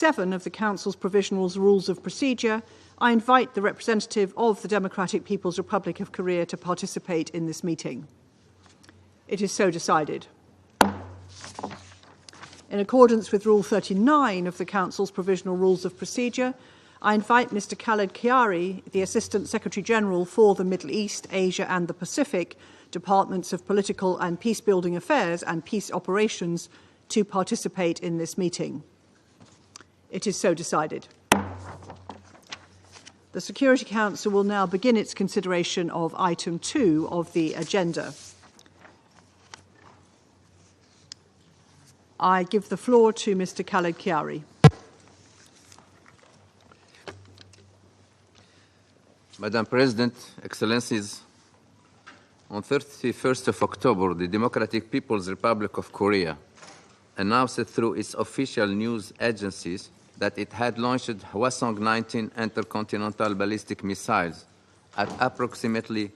7 of the Council's Provisional Rules of Procedure, I invite the representative of the Democratic People's Republic of Korea to participate in this meeting. It is so decided. In accordance with Rule 39 of the Council's Provisional Rules of Procedure, I invite Mr. Khaled Kiari, the Assistant Secretary-General for the Middle East, Asia and the Pacific, Departments of Political and Peace-Building Affairs and Peace Operations, to participate in this meeting. It is so decided. The Security Council will now begin its consideration of Item 2 of the agenda. I give the floor to Mr. Khaled Kiari. Madam President, Excellencies, on 31st of October, the Democratic People's Republic of Korea announced through its official news agencies that it had launched Hwasong-19 intercontinental ballistic missiles at approximately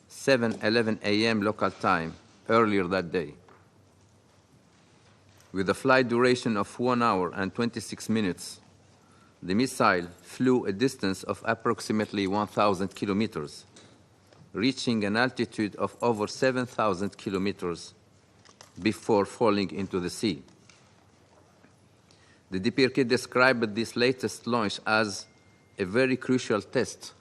7:11 a.m. local time earlier that day. With a flight duration of 1 hour and 26 minutes, the missile flew a distance of approximately 1,000 kilometers, reaching an altitude of over 7,000 kilometers before falling into the sea. The DPRK described this latest launch as a very crucial test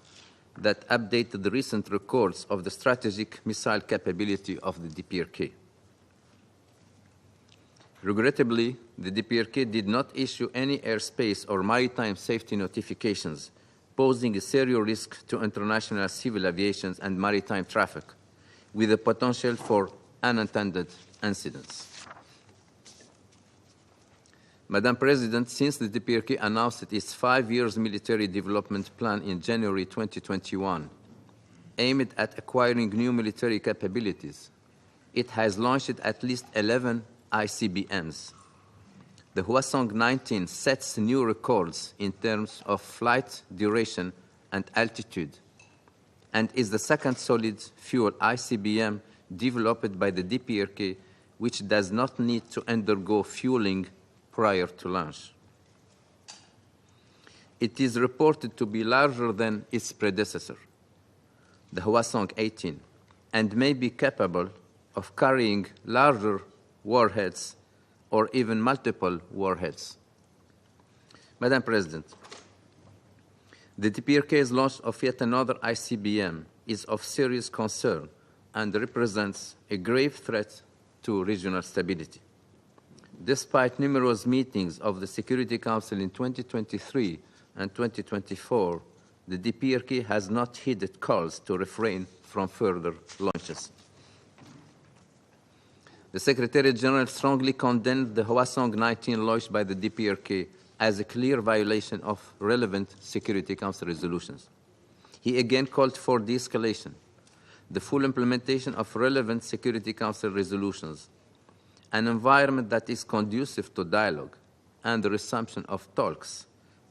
that updated the recent records of the strategic missile capability of the DPRK. Regrettably, the DPRK did not issue any airspace or maritime safety notifications, posing a serious risk to international civil aviation and maritime traffic, with the potential for unintended incidents. Madam President, since the DPRK announced its 5-year military development plan in January 2021, aimed at acquiring new military capabilities, it has launched at least 11 ICBMs. The Hwasong-19 sets new records in terms of flight duration and altitude, and is the second solid-fuel ICBM developed by the DPRK, which does not need to undergo fueling prior to launch. It is reported to be larger than its predecessor, the Hwasong-18, and may be capable of carrying larger warheads or even multiple warheads. Madam President, the DPRK's launch of yet another ICBM is of serious concern and represents a grave threat to regional stability. Despite numerous meetings of the Security Council in 2023 and 2024, the DPRK has not heeded calls to refrain from further launches. The Secretary-General strongly condemned the Hwasong-19 launch by the DPRK as a clear violation of relevant Security Council resolutions. He again called for de-escalation, the full implementation of relevant Security Council resolutions, an environment that is conducive to dialogue, and the resumption of talks,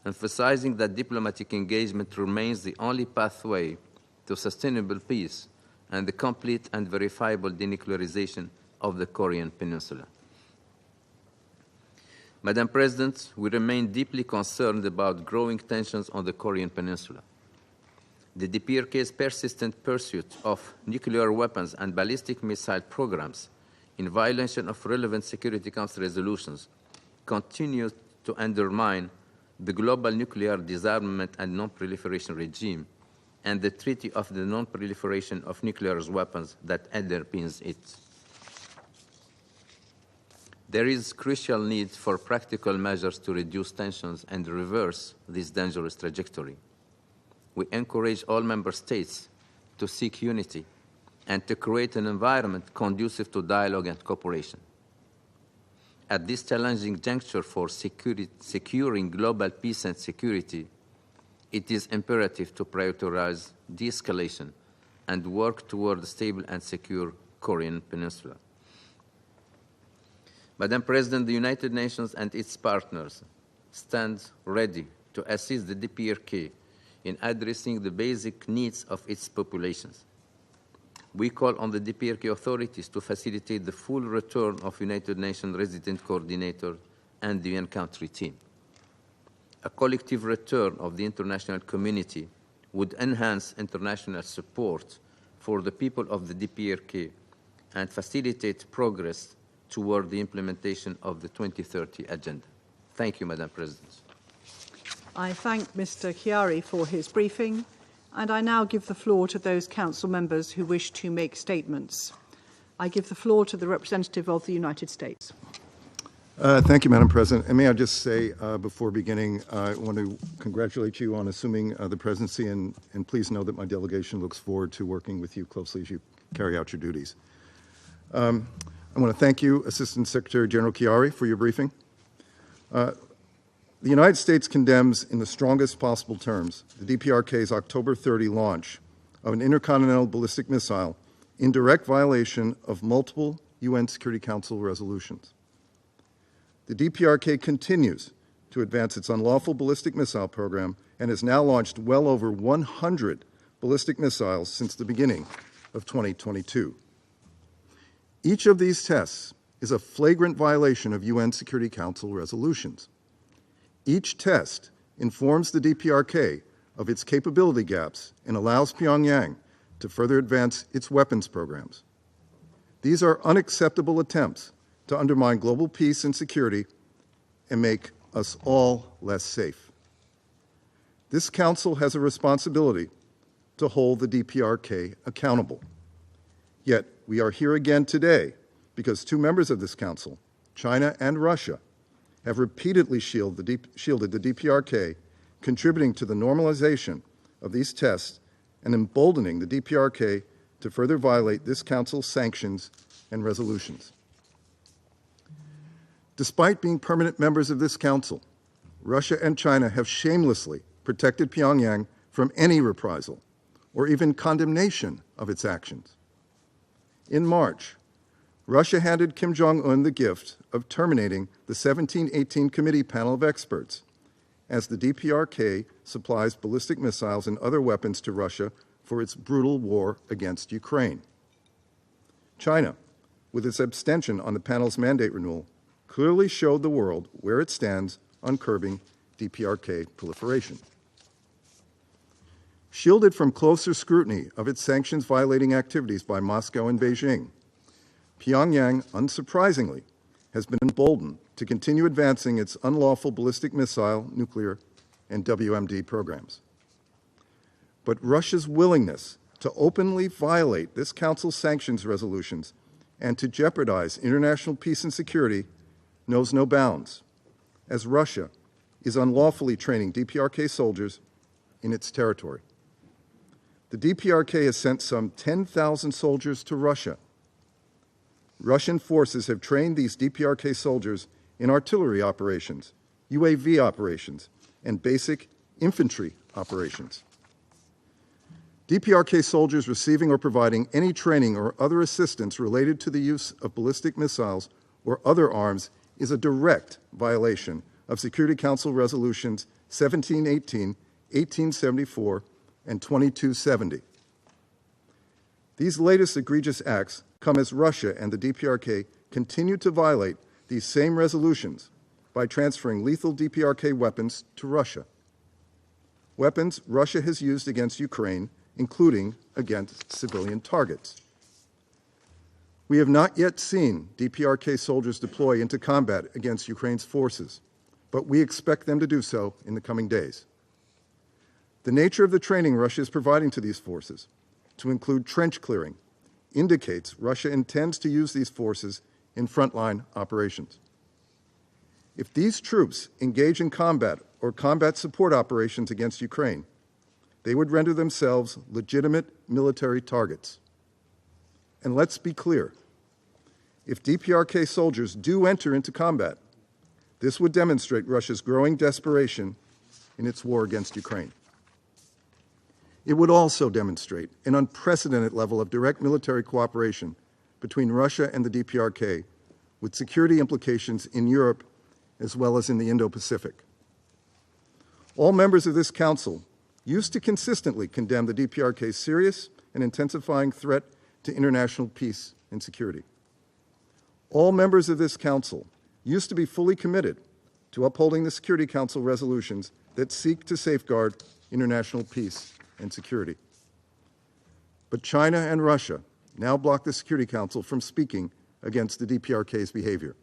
emphasizing that diplomatic engagement remains the only pathway to sustainable peace and the complete and verifiable denuclearization of the Korean Peninsula. Madam President, we remain deeply concerned about growing tensions on the Korean Peninsula. The DPRK's persistent pursuit of nuclear weapons and ballistic missile programs in violation of relevant Security Council resolutions continues to undermine the global nuclear disarmament and non-proliferation regime and the Treaty of the Non-Proliferation of Nuclear Weapons that underpins it. There is crucial need for practical measures to reduce tensions and reverse this dangerous trajectory. We encourage all member states to seek unity and to create an environment conducive to dialogue and cooperation. At this challenging juncture for securing global peace and security, it is imperative to prioritize de-escalation and work toward a stable and secure Korean Peninsula. Madam President, the United Nations and its partners stand ready to assist the DPRK in addressing the basic needs of its populations. We call on the DPRK authorities to facilitate the full return of United Nations resident coordinator and the UN country team. a collective return of the international community would enhance international support for the people of the DPRK and facilitate progress toward the implementation of the 2030 agenda. Thank you, Madam President. I thank Mr. Chiari for his briefing, and I now give the floor to those council members who wish to make statements. I give the floor to the representative of the United States. Thank you, Madam President. And may I just say, before beginning, I want to congratulate you on assuming the presidency, and please know that my delegation looks forward to working with you closely as you carry out your duties. I want to thank you, Assistant Secretary General Chiari, for your briefing. The United States condemns in the strongest possible terms the DPRK's October 30 launch of an intercontinental ballistic missile in direct violation of multiple UN Security Council resolutions. The DPRK continues to advance its unlawful ballistic missile program and has now launched well over 100 ballistic missiles since the beginning of 2022. Each of these tests is a flagrant violation of UN Security Council resolutions. Each test informs the DPRK of its capability gaps and allows Pyongyang to further advance its weapons programs. These are unacceptable attempts to undermine global peace and security and make us all less safe. This Council has a responsibility to hold the DPRK accountable. Yet we are here again today because two members of this Council, China and Russia, have repeatedly shielded the DPRK, contributing to the normalization of these tests and emboldening the DPRK to further violate this Council's sanctions and resolutions. Despite being permanent members of this Council, Russia and China have shamelessly protected Pyongyang from any reprisal or even condemnation of its actions. In March, Russia handed Kim Jong-un the gift of terminating the 1718 Committee panel of experts as the DPRK supplies ballistic missiles and other weapons to Russia for its brutal war against Ukraine. China, with its abstention on the panel's mandate renewal, clearly showed the world where it stands on curbing DPRK proliferation. Shielded from closer scrutiny of its sanctions-violating activities by Moscow and Beijing, Pyongyang, unsurprisingly, has been emboldened to continue advancing its unlawful ballistic missile, nuclear, and WMD programs. But Russia's willingness to openly violate this Council's sanctions resolutions and to jeopardize international peace and security knows no bounds, as Russia is unlawfully training DPRK soldiers in its territory. The DPRK has sent some 10,000 soldiers to Russia. Russian forces have trained these DPRK soldiers in artillery operations, UAV operations, and basic infantry operations. DPRK soldiers receiving or providing any training or other assistance related to the use of ballistic missiles or other arms is a direct violation of Security Council resolutions 1718, 1874, and 2270. These latest egregious acts come as Russia and the DPRK continue to violate these same resolutions by transferring lethal DPRK weapons to Russia. Weapons Russia has used against Ukraine, including against civilian targets. We have not yet seen DPRK soldiers deploy into combat against Ukraine's forces, but we expect them to do so in the coming days. The nature of the training Russia is providing to these forces, to include trench clearing, indicates Russia intends to use these forces in frontline operations. If these troops engage in combat or combat support operations against Ukraine, they would render themselves legitimate military targets. And let's be clear, if DPRK soldiers do enter into combat, this would demonstrate Russia's growing desperation in its war against Ukraine. It would also demonstrate an unprecedented level of direct military cooperation between Russia and the DPRK, with security implications in Europe as well as in the Indo-Pacific. All members of this Council used to consistently condemn the DPRK's serious and intensifying threat to international peace and security. All members of this Council used to be fully committed to upholding the Security Council resolutions that seek to safeguard international peace and security. But China and Russia now block the Security Council from speaking against the DPRK's behavior.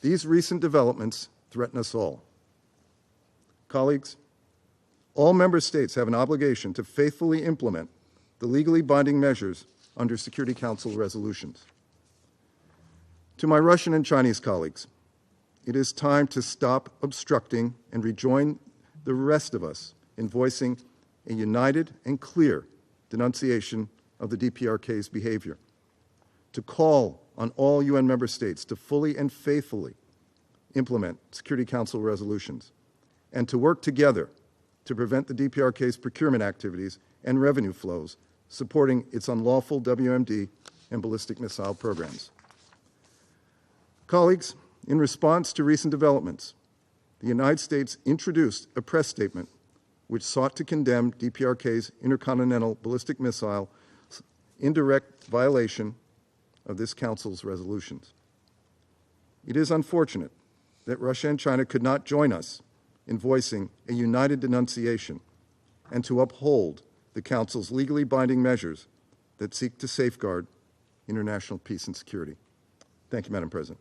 These recent developments threaten us all. Colleagues, all member states have an obligation to faithfully implement the legally binding measures under Security Council resolutions. To my Russian and Chinese colleagues, it is time to stop obstructing and rejoin the rest of us in voicing a united and clear denunciation of the DPRK's behavior, to call on all UN member states to fully and faithfully implement Security Council resolutions, and to work together to prevent the DPRK's procurement activities and revenue flows supporting its unlawful WMD and ballistic missile programs. Colleagues, in response to recent developments, the United States introduced a press statement which sought to condemn DPRK's intercontinental ballistic missile in direct violation of this Council's resolutions. It is unfortunate that Russia and China could not join us in voicing a united denunciation and to uphold the Council's legally binding measures that seek to safeguard international peace and security. Thank you, Madam President.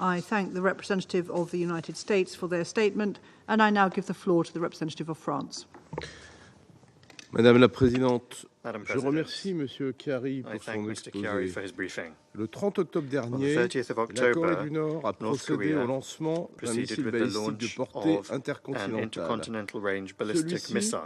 I thank the representative of the United States for their statement, and I now give the floor to the representative of France. Madame la Présidente, Madam je President, remercie Monsieur Chiari I pour thank son Mr. Chiari exposé. for his briefing. Le 30 octobre dernier, 30th of la October, Corée du Nord a North procédé Korea au lancement d'un proceeded missile with the balistique de launch portée of an intercontinentale. intercontinental range ballistic Celui-ci missile.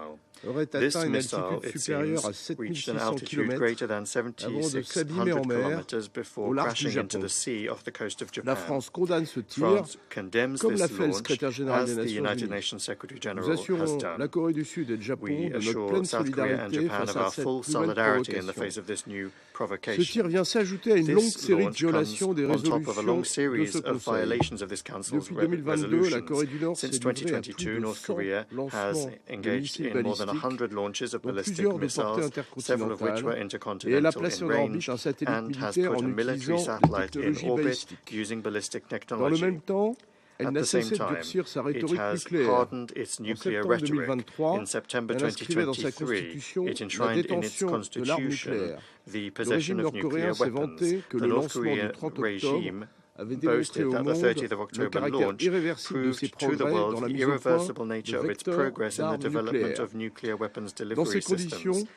aurait This atteint une missile, altitude it supérieure à seems, reached an 7600 altitude km greater than avant de s'abîmer 7,600 en mer kilometers before au large du crashing into Japon. the sea off the coast of La Japan. France condamne ce tir, France condemns comme l'a this fait le launch secrétaire général as des the Nations United Unies. Nations Secretary Nous General has assurons la done. Corée du Sud et le Japon We de notre assure pleine South Korea and solidarité Japan face of à our cette full nouvelle solidarity in the provocation. face of this new Ce provocation. tir vient s'ajouter à une longue This série de launch violations comes des on top of a long résolutions de series ce of Conseil. violations of this Council's Depuis 2022, la resolutions. Corée du Nord s'est Since livrée à 2022, plus de North 100 Korea has lancements de engaged missiles in more than balistiques, 100 launches of dont ballistic plusieurs de portée missiles, several of which were intercontinentale, et elle a intercontinental placé in en range orbite un satellite and has militaire put en a military utilisant des satellite in technologies orbit balistiques. using ballistic Dans le technology. même temps, elle At n'a the same cessé de time, durcir sa it rhétorique has nucléaire. hardened its En nuclear septembre rhetoric. 2023, In September elle inscrivait dans sa 2023, constitution it la enshrined in its détention de l'arme constitution nucléaire. the Le possession régime of nuclear nord-coréen s'est weapons. vanté que The le North lancement Korean du 30 octobre regime avait démontré boasted au that the monde 30th of le October caractère launch irréversible de ses proved to the progrès world dans la the mise au point irreversible nature de of its vecteurs progress in the d'armes development nucléaires. of nuclear weapons Dans ces delivery conditions, systems.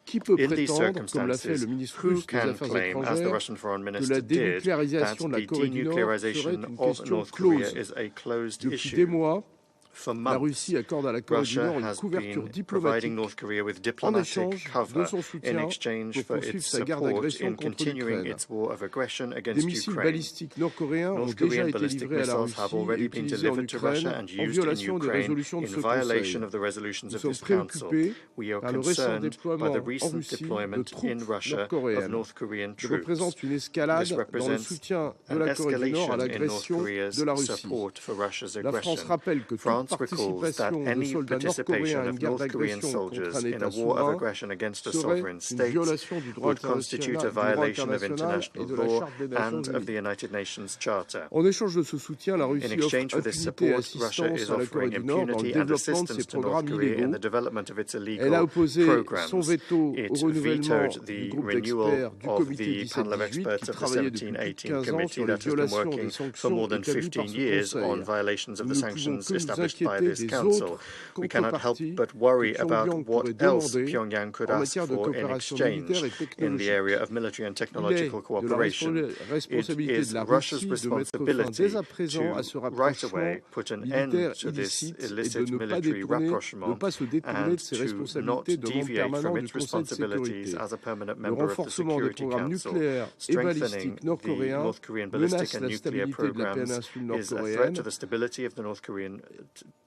qui peut In these prétendre, comme l'a fait circumstances, le ministre who russe des can Affaires claim, as the étrangères, Russian foreign que minister la did, that dénucléarisation de la the Corée du Nord serait denuclearization une of question North Korea close? is a closed Depuis issue? des mois, For la months, Russie accorde à la Corée du Russia Nord une has couverture been diplomatique providing North Korea with en diplomatic échange de cover son in soutien exchange pour for poursuivre its sa guerre support d'agression in contre continuing l'Ukraine. its war of aggression Des against missiles Ukraine. balistiques nord-coréens ont North déjà Korean été ballistic livrés à la missiles have Russie et already been utilisés en delivered to Ukraine Russia and en used in violation des Ukraine résolutions de in ce violation Conseil. of the resolutions Nous of sommes this Council. préoccupés We are par le récent concerned by déploiement the en recent Russie de deployment in troupes Russia of nord-coréennes. North Korean Il troops. représente une escalade This dans le represents soutien de an la Corée du Nord à escalation in North l'agression Korea's de la Russie. support for Russia's La France aggression. rappelle que toute France recalls that participation de any soldats nord-coréens participation à une of guerre North Korean d'agression contre soldiers un in a État war of souverain aggression against a serait sovereign une state violation du droit would constitute a international violation of et international de la law Charte des Nations and of the Unies. United Nations Charter. En échange de ce soutien, la In Russie offre exchange for this impunité et support, Russia is assistance à la Corée offering du Nord dans le impunity and développement de ses assistance to North programmes Korea in illégaux. the development of its Elle a illegal opposé programs. son veto It au renouvellement vetoed du the groupe renewal d'experts du of comité the panel of 17-18 experts qui of the travaillait depuis plus de 17-18 15 ans committee sur les that has been violations des working for sanctions more than établies par 15 ce years on Conseil. violations of Nous the ne pouvons sanctions que nous established by inquiéter this des Council. autres We cannot help contreparties but worry que about Pyongyang what pourrait else demander Pyongyang could en ask matière de for in coopération exchange militaire et in the area technologique. of military and Il est technological de la cooperation. It responsabilité is de la Russia's Russie de mettre fin responsibility dès à présent à ce to right rapprochement away put an militaire end to this illicite et de illicit ne pas military détourner, ne rapprochement pas se détourner and de ses to not responsabilités de membre deviate permanent from du its Conseil de responsibilities sécurité. as a permanent Le member of the renforcement des Security programmes Council. nucléaires et Strengthening balistiques the nord-coréens North Korean menace ballistic and la nuclear stabilité de la programs péninsule is a threat nord-coréenne to the stability of the North Korean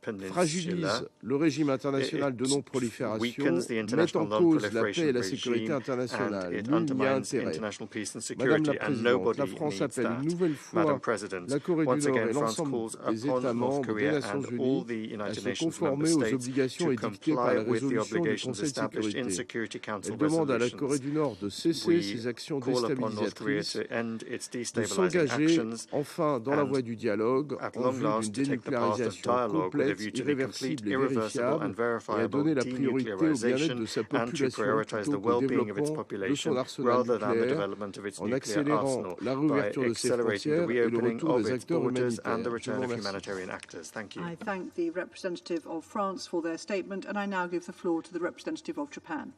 Peninsula. fragilise le régime international de non-prolifération, weakens the met international en cause la paix non-proliferation et la sécurité regime, internationale. and it Nul n'y a undermines intérêt. international peace and Madame la security, and Présidente, nobody la France needs appelle une that. nouvelle Madam fois President, la Corée du once Nord again, et France l'ensemble calls des upon États North membres des Korea Nations and all Unies the à United se Nations member conformer aux states obligations to édictées par comply la with the résolution du obligations Conseil de established in sécurité. Security Council Elle demande à la resolutions. Corée du Nord de cesser We ses actions call upon North Korea déstabilisatrices, to end its de destabilizing s'engager actions enfin dans la and voie du dialogue at en long vue last d'une to take the path of dénucléarisation dialogue with a complète, view to the complete, irréversible et irreversible and vérifiable, et à verifiable donner la priorité au bien-être de sa denuclearization and to population prioritize the plutôt qu'au well-being of its développement de son population arsenal rather than the nucléaire, development of its en nuclear accélérant arsenal la by réouverture de ses accelerating the frontières et le reopening retour of des its acteurs borders and the humanitaires. Je return vous of remercie. humanitarian actors. Thank you. I thank the representative of France for their statement, and I now give the floor to the representative of Japan.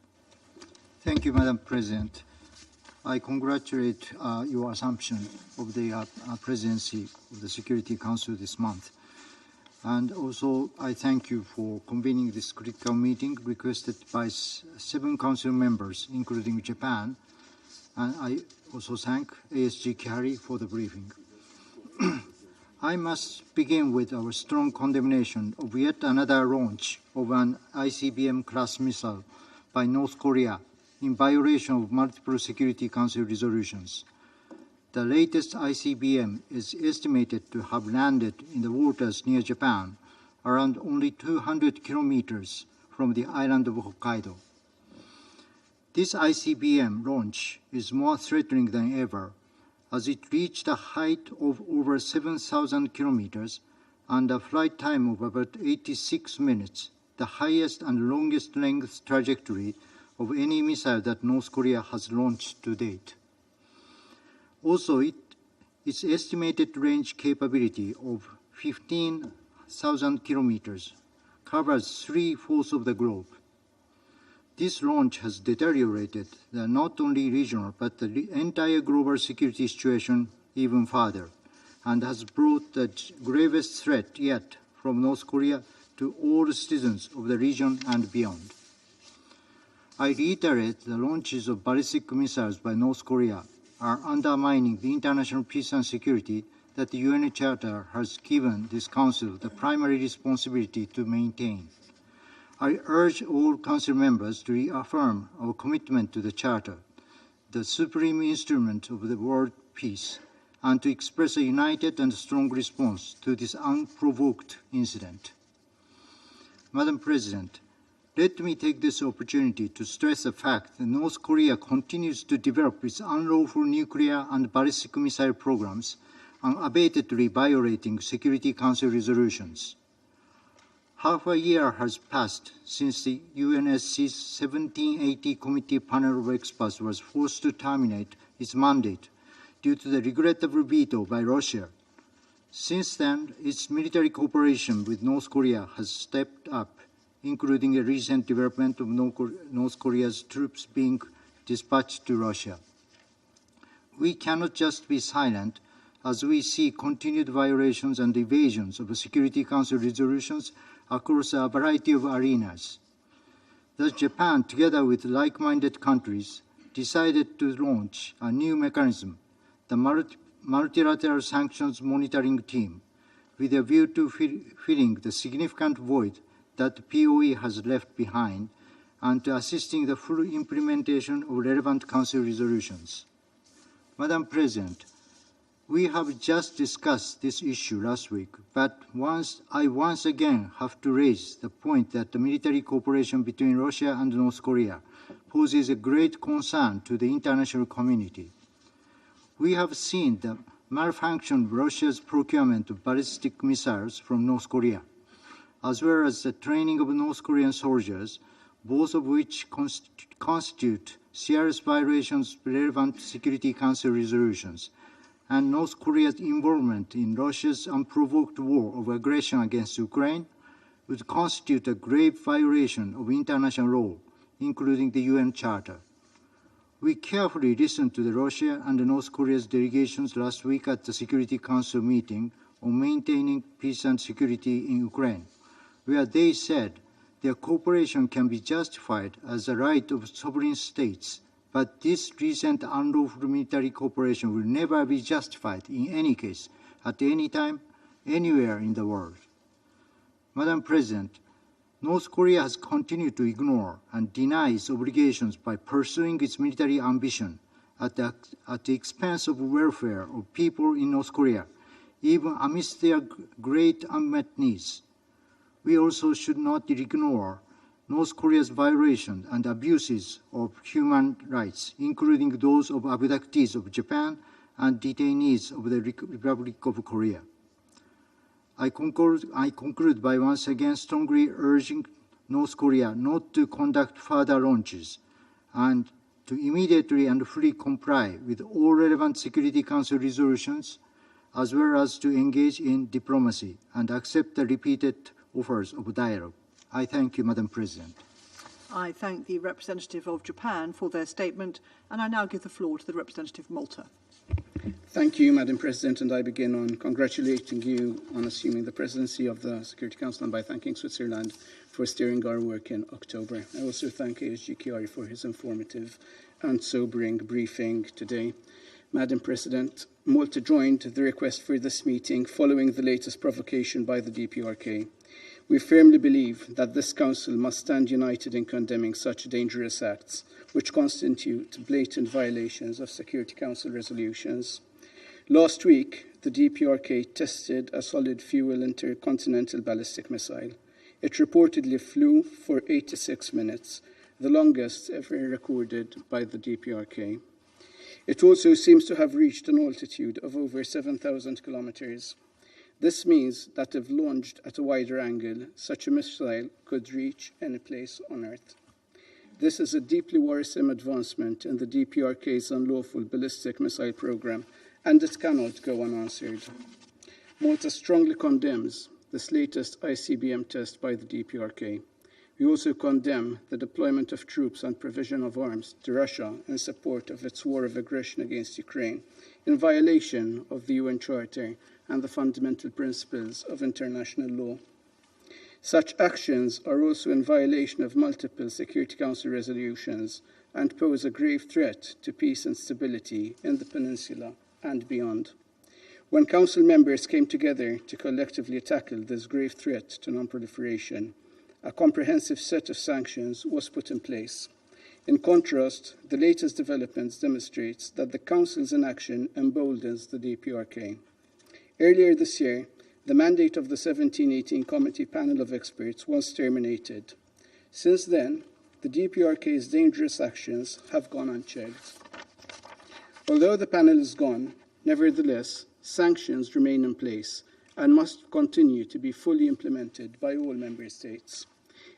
Thank you, Madam President. I congratulate your assumption of the presidency of the Security Council this month. And also, I thank you for convening this critical meeting requested by 7 Council members, including Japan. And I also thank ASG Carey for the briefing. I must begin with our strong condemnation of yet another launch of an ICBM-class missile by North Korea in violation of multiple Security Council resolutions. The latest ICBM is estimated to have landed in the waters near Japan, around only 200 kilometers from the island of Hokkaido. This ICBM launch is more threatening than ever, as it reached a height of over 7,000 kilometers and a flight time of about 86 minutes, the highest and longest length trajectory of any missile that North Korea has launched to date. Also, its estimated range capability of 15,000 kilometers covers 3/4 of the globe. This launch has deteriorated the not only regional but the entire global security situation even further, and has brought the gravest threat yet from North Korea to all citizens of the region and beyond. I reiterate the launches of ballistic missiles by North Korea are undermining the international peace and security that the UN Charter has given this Council the primary responsibility to maintain. I urge all Council members to reaffirm our commitment to the Charter, the supreme instrument of the world peace, and to express a united and strong response to this unprovoked incident. Madam President, let me take this opportunity to stress the fact that North Korea continues to develop its unlawful nuclear and ballistic missile programs, unabatedly violating Security Council resolutions. Half a year has passed since the UNSC's 1780 Committee panel of experts was forced to terminate its mandate due to the regrettable veto by Russia. Since then, its military cooperation with North Korea has stepped up, including a recent development of North Korea's troops being dispatched to Russia. We cannot just be silent as we see continued violations and evasions of the Security Council resolutions across a variety of arenas. Thus, Japan, together with like-minded countries, decided to launch a new mechanism, the Multilateral Sanctions Monitoring Team, with a view to filling the significant void that POE has left behind and to assisting the full implementation of relevant Council resolutions. Madam President, we have just discussed this issue last week, but I once again have to raise the point that the military cooperation between Russia and North Korea poses a great concern to the international community. We have seen the malfunction of Russia's procurement of ballistic missiles from North Korea, as well as the training of North Korean soldiers, both of which constitute serious violations of relevant Security Council resolutions, and North Korea's involvement in Russia's unprovoked war of aggression against Ukraine would constitute a grave violation of international law, including the UN Charter. We carefully listened to the Russia and North Korea's delegations last week at the Security Council meeting on maintaining peace and security in Ukraine, where they said their cooperation can be justified as the right of sovereign states, but this recent unlawful military cooperation will never be justified in any case, at any time, anywhere in the world. Madam President, North Korea has continued to ignore and deny its obligations by pursuing its military ambition at the expense of welfare of people in North Korea, even amidst their great unmet needs. We also should not ignore North Korea's violations and abuses of human rights, including those of abductees of Japan and detainees of the Republic of Korea. I conclude by once again strongly urging North Korea not to conduct further launches and to immediately and fully comply with all relevant Security Council resolutions, as well as to engage in diplomacy and accept the repeated offers of dialogue. I thank you, Madam President. I thank the representative of Japan for their statement, and I now give the floor to the representative of Malta. Thank you, Madam President, and I begin on congratulating you on assuming the presidency of the Security Council and by thanking Switzerland for steering our work in October. I also thank ASG Chiari for his informative and sobering briefing today. Madam President, Malta joined the request for this meeting following the latest provocation by the DPRK. We firmly believe that this Council must stand united in condemning such dangerous acts, which constitute blatant violations of Security Council resolutions. Last week, the DPRK tested a solid-fuel intercontinental ballistic missile. It reportedly flew for 86 minutes, the longest ever recorded by the DPRK. It also seems to have reached an altitude of over 7,000 kilometers. This means that if launched at a wider angle, such a missile could reach any place on Earth. This is a deeply worrisome advancement in the DPRK's unlawful ballistic missile program, and it cannot go unanswered. Malta strongly condemns this latest ICBM test by the DPRK. We also condemn the deployment of troops and provision of arms to Russia in support of its war of aggression against Ukraine, in violation of the UN Charter and the fundamental principles of international law. Such actions are also in violation of multiple Security Council resolutions and pose a grave threat to peace and stability in the peninsula and beyond. When Council members came together to collectively tackle this grave threat to non-proliferation, a comprehensive set of sanctions was put in place. In contrast, the latest developments demonstrates that the Council's inaction emboldens the DPRK. Earlier this year, the mandate of the 1718 Committee panel of experts was terminated. Since then, the DPRK's dangerous actions have gone unchecked. Although the panel is gone, nevertheless, sanctions remain in place and must continue to be fully implemented by all member states.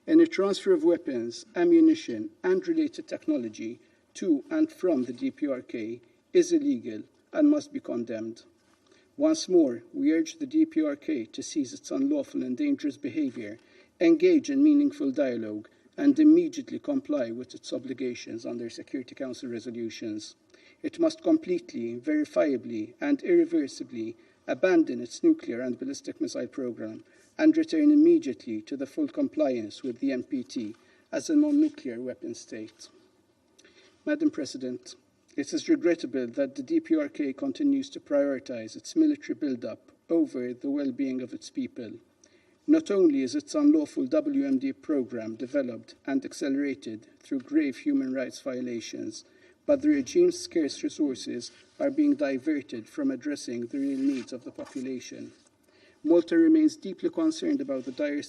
Any transfer of weapons, ammunition, and related technology to and from the DPRK is illegal and must be condemned. Once more, we urge the DPRK to cease its unlawful and dangerous behavior, engage in meaningful dialogue, and immediately comply with its obligations under Security Council resolutions. It must completely, verifiably, and irreversibly abandon its nuclear and ballistic missile program and return immediately to the full compliance with the NPT as a non-nuclear weapon state. Madam President, it is regrettable that the DPRK continues to prioritize its military build-up over the well-being of its people. Not only is its unlawful WMD program developed and accelerated through grave human rights violations, but the regime's scarce resources are being diverted from addressing the real needs of the population. Malta remains deeply concerned about the dire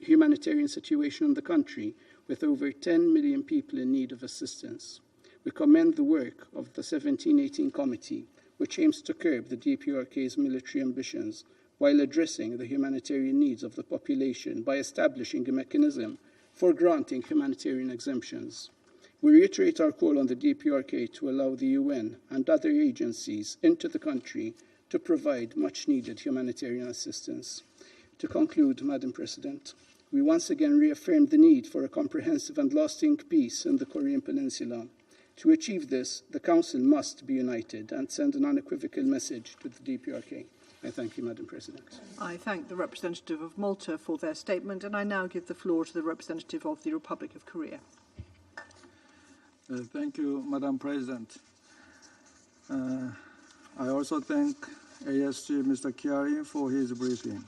humanitarian situation in the country, with over 10 million people in need of assistance. We commend the work of the 1718 Committee, which aims to curb the DPRK's military ambitions while addressing the humanitarian needs of the population by establishing a mechanism for granting humanitarian exemptions. We reiterate our call on the DPRK to allow the UN and other agencies into the country to provide much-needed humanitarian assistance. To conclude, Madam President, we once again reaffirm the need for a comprehensive and lasting peace in the Korean Peninsula. To achieve this, the Council must be united and send an unequivocal message to the DPRK. I thank you, Madam President. I thank the representative of Malta for their statement, and I now give the floor to the representative of the Republic of Korea. Thank you, Madam President. I also thank ASG Mr. Chiari for his briefing.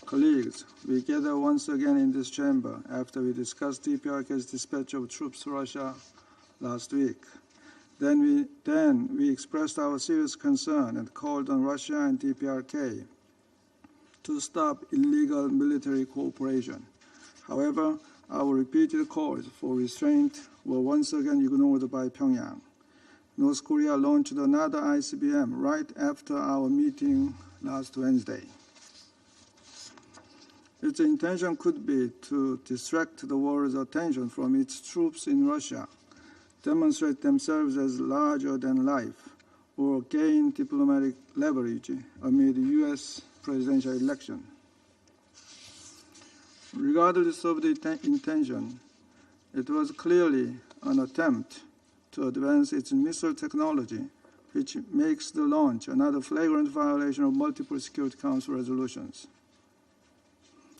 Colleagues, we gather once again in this chamber after we discussed DPRK's dispatch of troops to Russia last week. Then we expressed our serious concern and called on Russia and DPRK to stop illegal military cooperation. However, our repeated calls for restraint were once again ignored by Pyongyang. North Korea launched another ICBM right after our meeting last Wednesday. Its intention could be to distract the world's attention from its troops in Russia, demonstrate themselves as larger than life, or gain diplomatic leverage amid the U.S. presidential election. Regardless of the intention, it was clearly an attempt to advance its missile technology, which makes the launch another flagrant violation of multiple Security Council resolutions.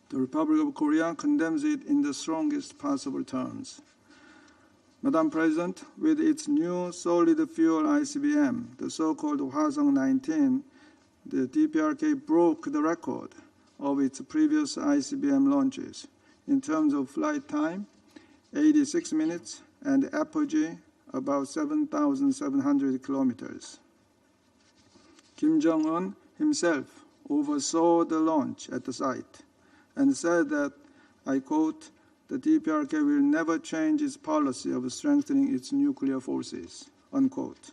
The Republic of Korea condemns it in the strongest possible terms. Madam President, with its new solid fuel ICBM, the so-called Hwasong-19, the DPRK broke the record of its previous ICBM launches in terms of flight time, 86 minutes, and apogee, about 7,700 kilometers. Kim Jong-un himself oversaw the launch at the site and said that, I quote, "The DPRK will never change its policy of strengthening its nuclear forces," unquote.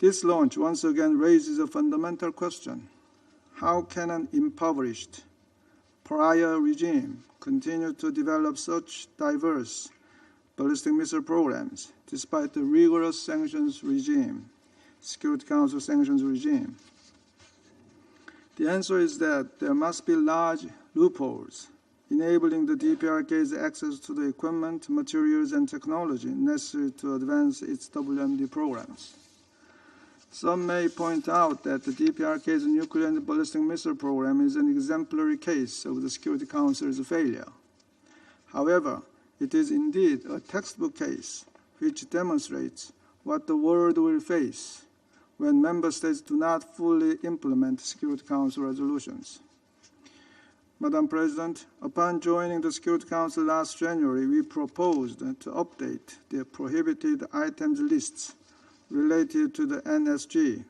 This launch once again raises a fundamental question. How can an impoverished pariah regime continue to develop such diverse ballistic missile programs despite the rigorous sanctions regime, Security Council sanctions regime? The answer is that there must be large loopholes enabling the DPRK's access to the equipment, materials, and technology necessary to advance its WMD programs. Some may point out that the DPRK's nuclear and ballistic missile program is an exemplary case of the Security Council's failure. However, it is indeed a textbook case which demonstrates what the world will face when member states do not fully implement Security Council resolutions. Madam President, upon joining the Security Council last January, we proposed to update the prohibited items lists related to the NSG,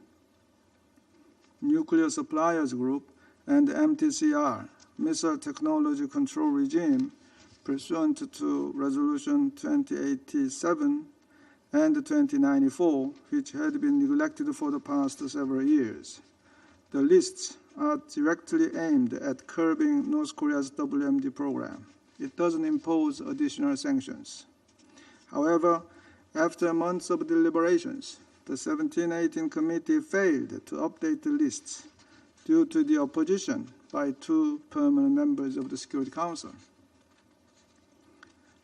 Nuclear Suppliers Group, and MTCR, Missile Technology Control Regime, pursuant to Resolution 2087 and 2094, which had been neglected for the past several years. The lists are directly aimed at curbing North Korea's WMD program. It doesn't impose additional sanctions. However, after months of deliberations, the 1718 committee failed to update the lists due to the opposition by 2 permanent members of the Security Council.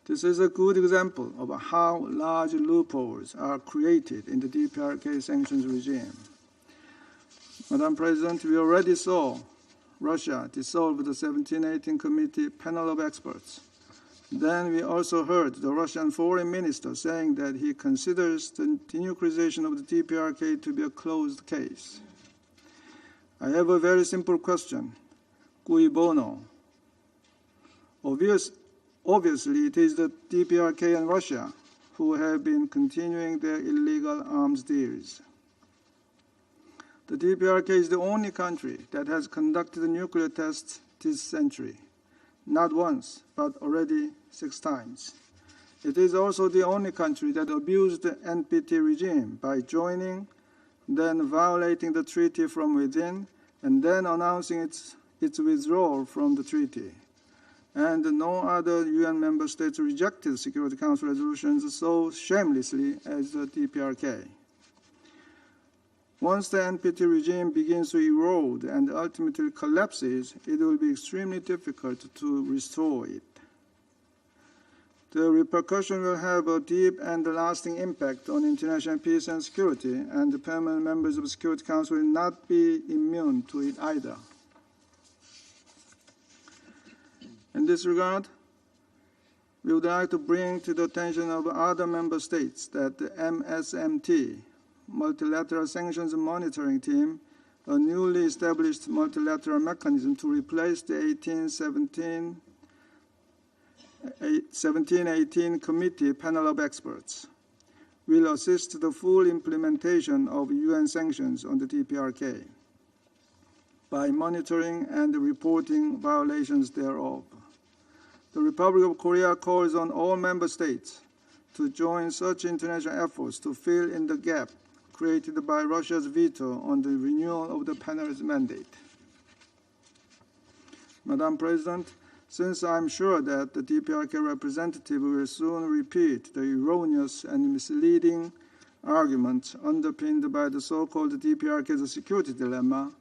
This is a good example of how large loopholes are created in the DPRK sanctions regime. Madam President, we already saw Russia dissolve the 1718 committee panel of experts. Then we also heard the Russian foreign minister saying that he considers the denuclearization of the DPRK to be a closed case. I have a very simple question. Cui bono? Obviously, it is the DPRK and Russia who have been continuing their illegal arms deals. The DPRK is the only country that has conducted nuclear tests this century, not once, but already 6 times. It is also the only country that abused the NPT regime by joining, then violating the treaty from within, and then announcing its withdrawal from the treaty. And no other UN member states rejected Security Council resolutions so shamelessly as the DPRK. Once the NPT regime begins to erode and ultimately collapses, it will be extremely difficult to restore it. The repercussion will have a deep and lasting impact on international peace and security, and the permanent members of the Security Council will not be immune to it either. In this regard, we would like to bring to the attention of other member states that the MSMT, Multilateral Sanctions Monitoring Team, a newly established multilateral mechanism to replace the 1718 Committee panel of experts will assist the full implementation of UN sanctions on the DPRK by monitoring and reporting violations thereof. The Republic of Korea calls on all member states to join such international efforts to fill in the gap created by Russia's veto on the renewal of the panel's mandate. Madam President, since I'm sure that the DPRK representative will soon repeat the erroneous and misleading arguments underpinned by the so-called DPRK's security dilemma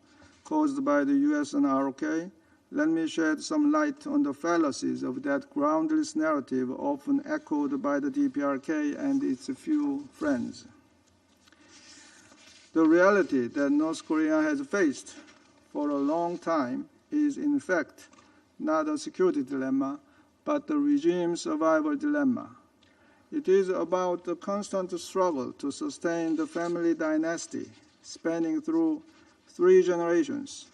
caused by the US and ROK, let me shed some light on the fallacies of that groundless narrative often echoed by the DPRK and its few friends. The reality that North Korea has faced for a long time is, in fact, not a security dilemma, but the regime survival dilemma. It is about the constant struggle to sustain the family dynasty spanning through 3 generations.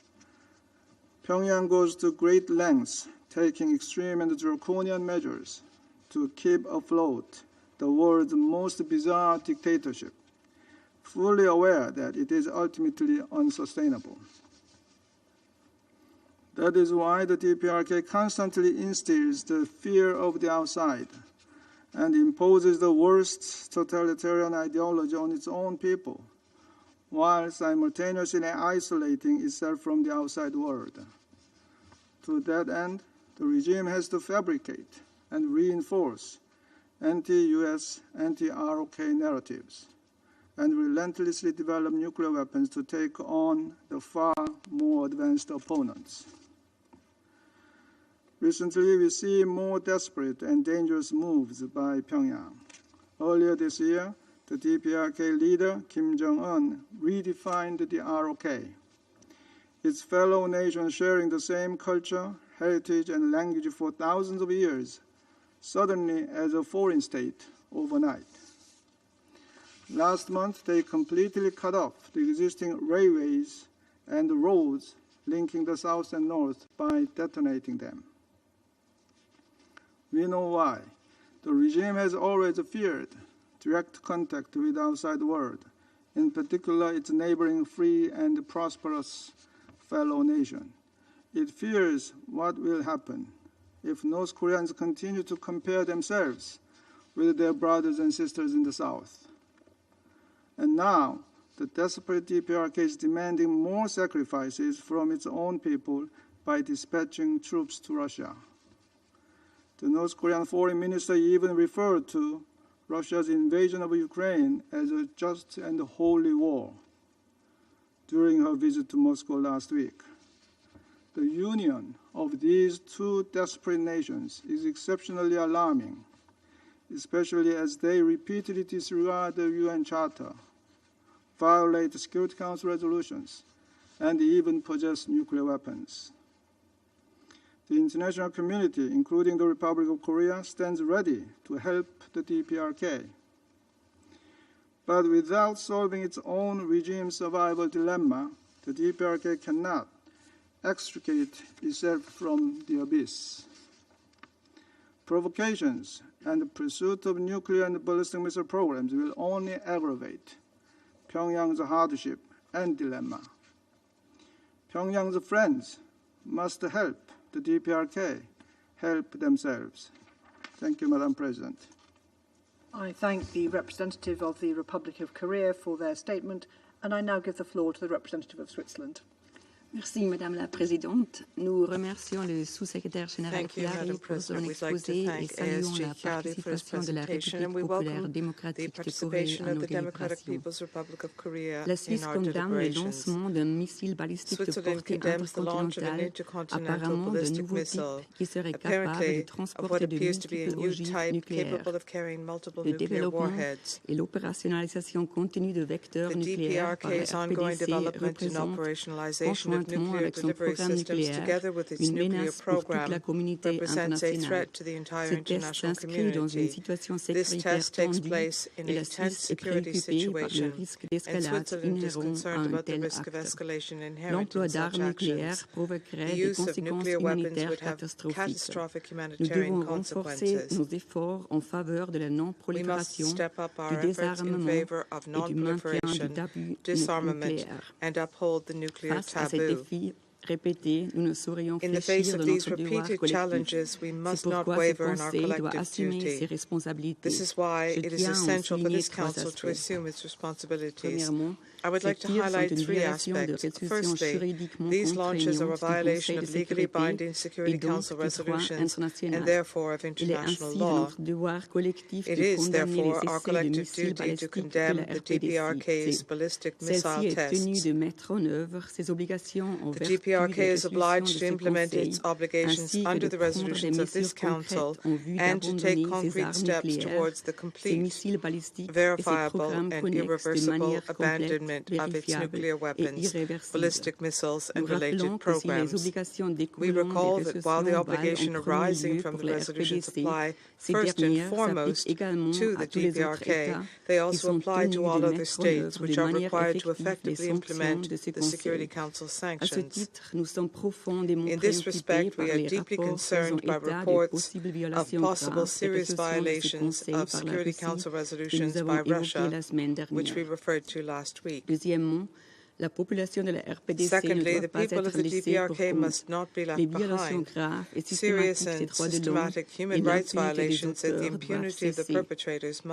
Pyongyang goes to great lengths, taking extreme and draconian measures to keep afloat the world's most bizarre dictatorship, fully aware that it is ultimately unsustainable. That is why the DPRK constantly instills the fear of the outside and imposes the worst totalitarian ideology on its own people, while simultaneously isolating itself from the outside world. To that end, the regime has to fabricate and reinforce anti-US, anti-ROK narratives, and relentlessly develop nuclear weapons to take on the far more advanced opponents. Recently, we see more desperate and dangerous moves by Pyongyang. Earlier this year, the DPRK leader, Kim Jong-un, redefined the ROK, its fellow nations sharing the same culture, heritage, and language for thousands of years, suddenly as a foreign state overnight. Last month, they completely cut off the existing railways and roads linking the South and North by detonating them. We know why. The regime has always feared direct contact with the outside world, in particular its neighboring free and prosperous fellow nation. It fears what will happen if North Koreans continue to compare themselves with their brothers and sisters in the South. And now, the desperate DPRK is demanding more sacrifices from its own people by dispatching troops to Russia. The North Korean foreign minister even referred to Russia's invasion of Ukraine as a just and holy war during her visit to Moscow last week. The union of these 2 desperate nations is exceptionally alarming, especially as they repeatedly disregard the UN Charter, violate the Security Council resolutions, and even possess nuclear weapons. The international community, including the Republic of Korea, stands ready to help the DPRK. But without solving its own regime survival dilemma, the DPRK cannot extricate itself from the abyss. Provocations and the pursuit of nuclear and ballistic missile programs will only aggravate Pyongyang's hardship and dilemma. Pyongyang's friends must help the DPRK help themselves. Thank you, Madam President. I thank the representative of the Republic of Korea for their statement, and I now give the floor to the representative of Switzerland. Merci, Madame la Présidente. Nous remercions le sous-secrétaire général Chiari pour son exposé et saluons la participation de la République populaire démocratique de Corée à nos délibérations. La Suisse condamne le lancement d'un missile balistique de portée intercontinentale, apparemment de nouveau type, qui serait capable de transporter de multiples ogives nucléaires. Le développement et l'opérationnalisation continue de vecteurs nucléaires par la RPDC représentent franchement conjointement avec son programme nucléaire, une menace pour toute la communauté internationale. Ce test s'inscrit dans une situation sécuritaire tendue et la Suisse est préoccupée par le risque d'escalade inhérent à un tel acte. L'emploi d'armes nucléaires provoquerait des conséquences humanitaires catastrophiques. Nous devons renforcer nos efforts en faveur de la non-prolifération, du désarmement et du maintien du tabou nucléaire. Face à ces défis répétés, nous ne saurions fléchir de notre devoir collectif. C'est pourquoi ce Conseil doit assumer ses responsabilités. Je tiens à en souligner trois aspects. Premièrement, ces tirs sont une violation de résolutions juridiquement contraignantes du Conseil de sécurité et donc du droit international. Il est ainsi de notre devoir collectif de condamner les essais de missiles balistiques de la RPDC. Celle-ci est tenue de mettre en œuvre ses obligations en vertu des résolutions de ce Conseil, ainsi que de prendre des mesures concrètes en vue d'abandonner ses armes nucléaires, ses missiles balistiques et ses programmes connexes de manière complète, vérifiable et irréversible. Nous rappelons que si les obligations découlant des résolutions valent en premier lieu pour la RPDC, ces dernières s'appliquent également à tous les autres États qui sont tenus de mettre en œuvre de manière effective les sanctions de ce Conseil. À ce titre, nous sommes profondément préoccupés par les rapports faisant état de possibles violations graves des résolutions de ce Conseil par la Russie que nous avons évoquées la semaine dernière. Deuxièmement, la population de la RPDC ne doit pas être laissée pour compte. Les violations graves et systématiques des droits de l'homme et l'impunité des auteurs doivent cesser.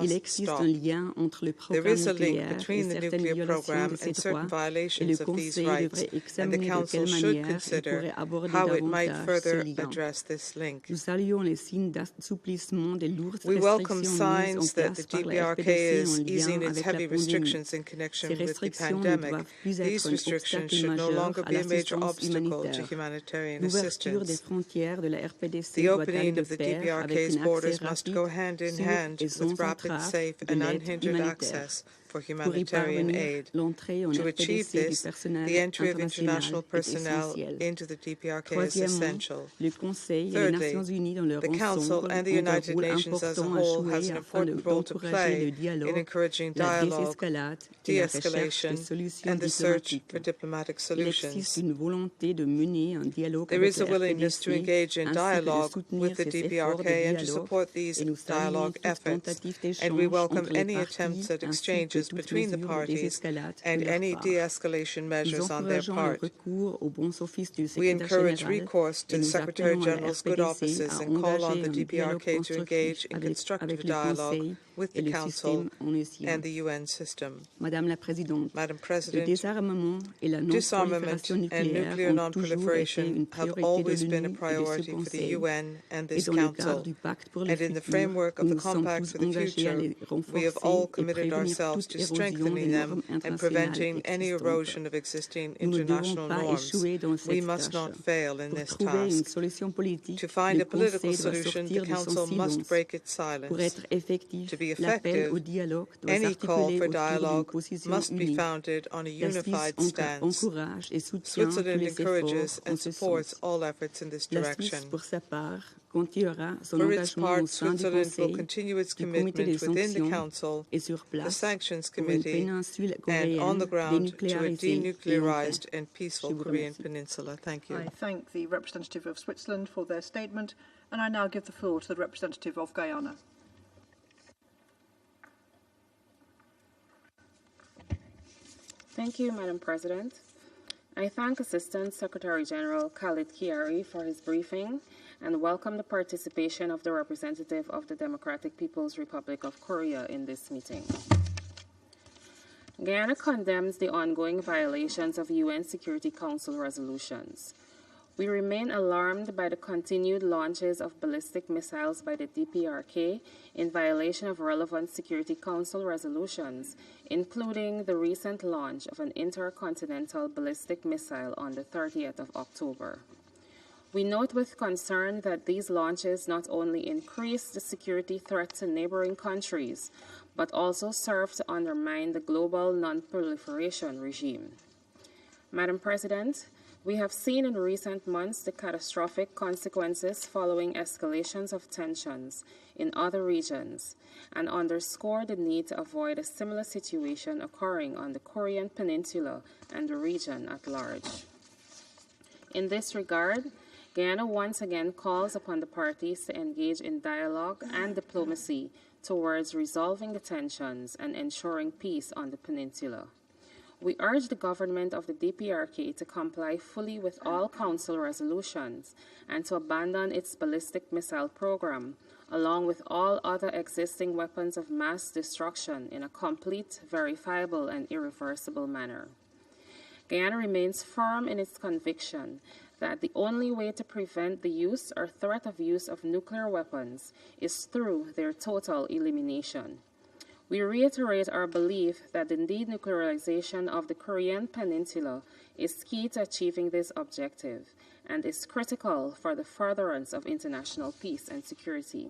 Il existe un lien entre le programme nucléaire et certaines violations de ces droits et le Conseil devrait examiner de quelle manière il pourrait aborder davantage ce lien. Nous saluons les signes d'assouplissement des lourdes restrictions mises en place par la RPDC en lien avec la pandémie. Ces restrictions ne doivent plus être un obstacle majeur à l'assistance humanitaire. L'ouverture des frontières de la RPDC doit aller de pair avec un accès rapide, sûr et sans entrave de l'aide humanitaire. Pour y parvenir, l'entrée en RPDC du personnel international est essentielle. Troisièmement, le Conseil et les Nations Unies dans leur ensemble ont un rôle important à jouer afin d'encourager le dialogue, la désescalade et la recherche de solutions diplomatiques. Il existe une volonté de mener un dialogue avec la RPDC ainsi que de soutenir ces efforts de dialogue et nous saluons toute tentative d'échange entre les parties ainsi que between the parties and any de-escalation measures on their part. We encourage recourse to the Secretary General's good offices and call on the DPRK to engage in constructive dialogue with the Council and the UN system. Madame President, disarmament and nuclear non-proliferation have always been a priority for the UN and this Council, and in the framework of the Compact for the Future, we have all committed ourselves to strengthening them and preventing any erosion of existing international norms. We must not fail in this task. To find a political solution, the Council must break its silence. To be effective, any call for dialogue must be founded on a unified stance. Switzerland encourages and supports all efforts in this direction. For its part, Switzerland will continue its commitment within the Council, the Sanctions Committee, and on the ground to a denuclearized and peaceful Korean Peninsula. Thank you. I thank the representative of Switzerland for their statement, and I now give the floor to the representative of Guyana. Thank you, Madam President. I thank Assistant Secretary General Khalid Kiari for his briefing and welcome the participation of the representative of the Democratic People's Republic of Korea in this meeting. Guyana condemns the ongoing violations of UN Security Council resolutions. We remain alarmed by the continued launches of ballistic missiles by the DPRK in violation of relevant Security Council resolutions, including the recent launch of an intercontinental ballistic missile on the 30th of October. We note with concern that these launches not only increase the security threat to neighboring countries, but also serve to undermine the global non-proliferation regime. Madam President, We have seen in recent months the catastrophic consequences following escalations of tensions in other regions and underscore the need to avoid a similar situation occurring on the Korean Peninsula and the region at large. In this regard, Guyana once again calls upon the parties to engage in dialogue and diplomacy towards resolving the tensions and ensuring peace on the peninsula. We urge the government of the DPRK to comply fully with all Council resolutions and to abandon its ballistic missile program, along with all other existing weapons of mass destruction in a complete, verifiable, and irreversible manner. Guyana remains firm in its conviction that the only way to prevent the use or threat of use of nuclear weapons is through their total elimination. We reiterate our belief that the denuclearization of the Korean Peninsula is key to achieving this objective and is critical for the furtherance of international peace and security.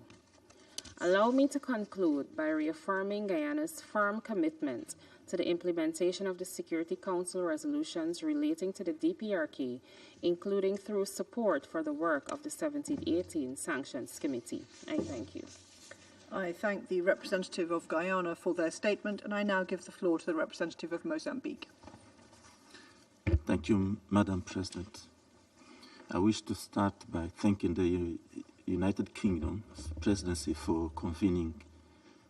Allow me to conclude by reaffirming Guyana's firm commitment to the implementation of the Security Council resolutions relating to the DPRK, including through support for the work of the 1718 Sanctions Committee. I thank you. I thank the representative of Guyana for their statement, and I now give the floor to the representative of Mozambique. Thank you, Madam President. I wish to start by thanking the United Kingdom's presidency for convening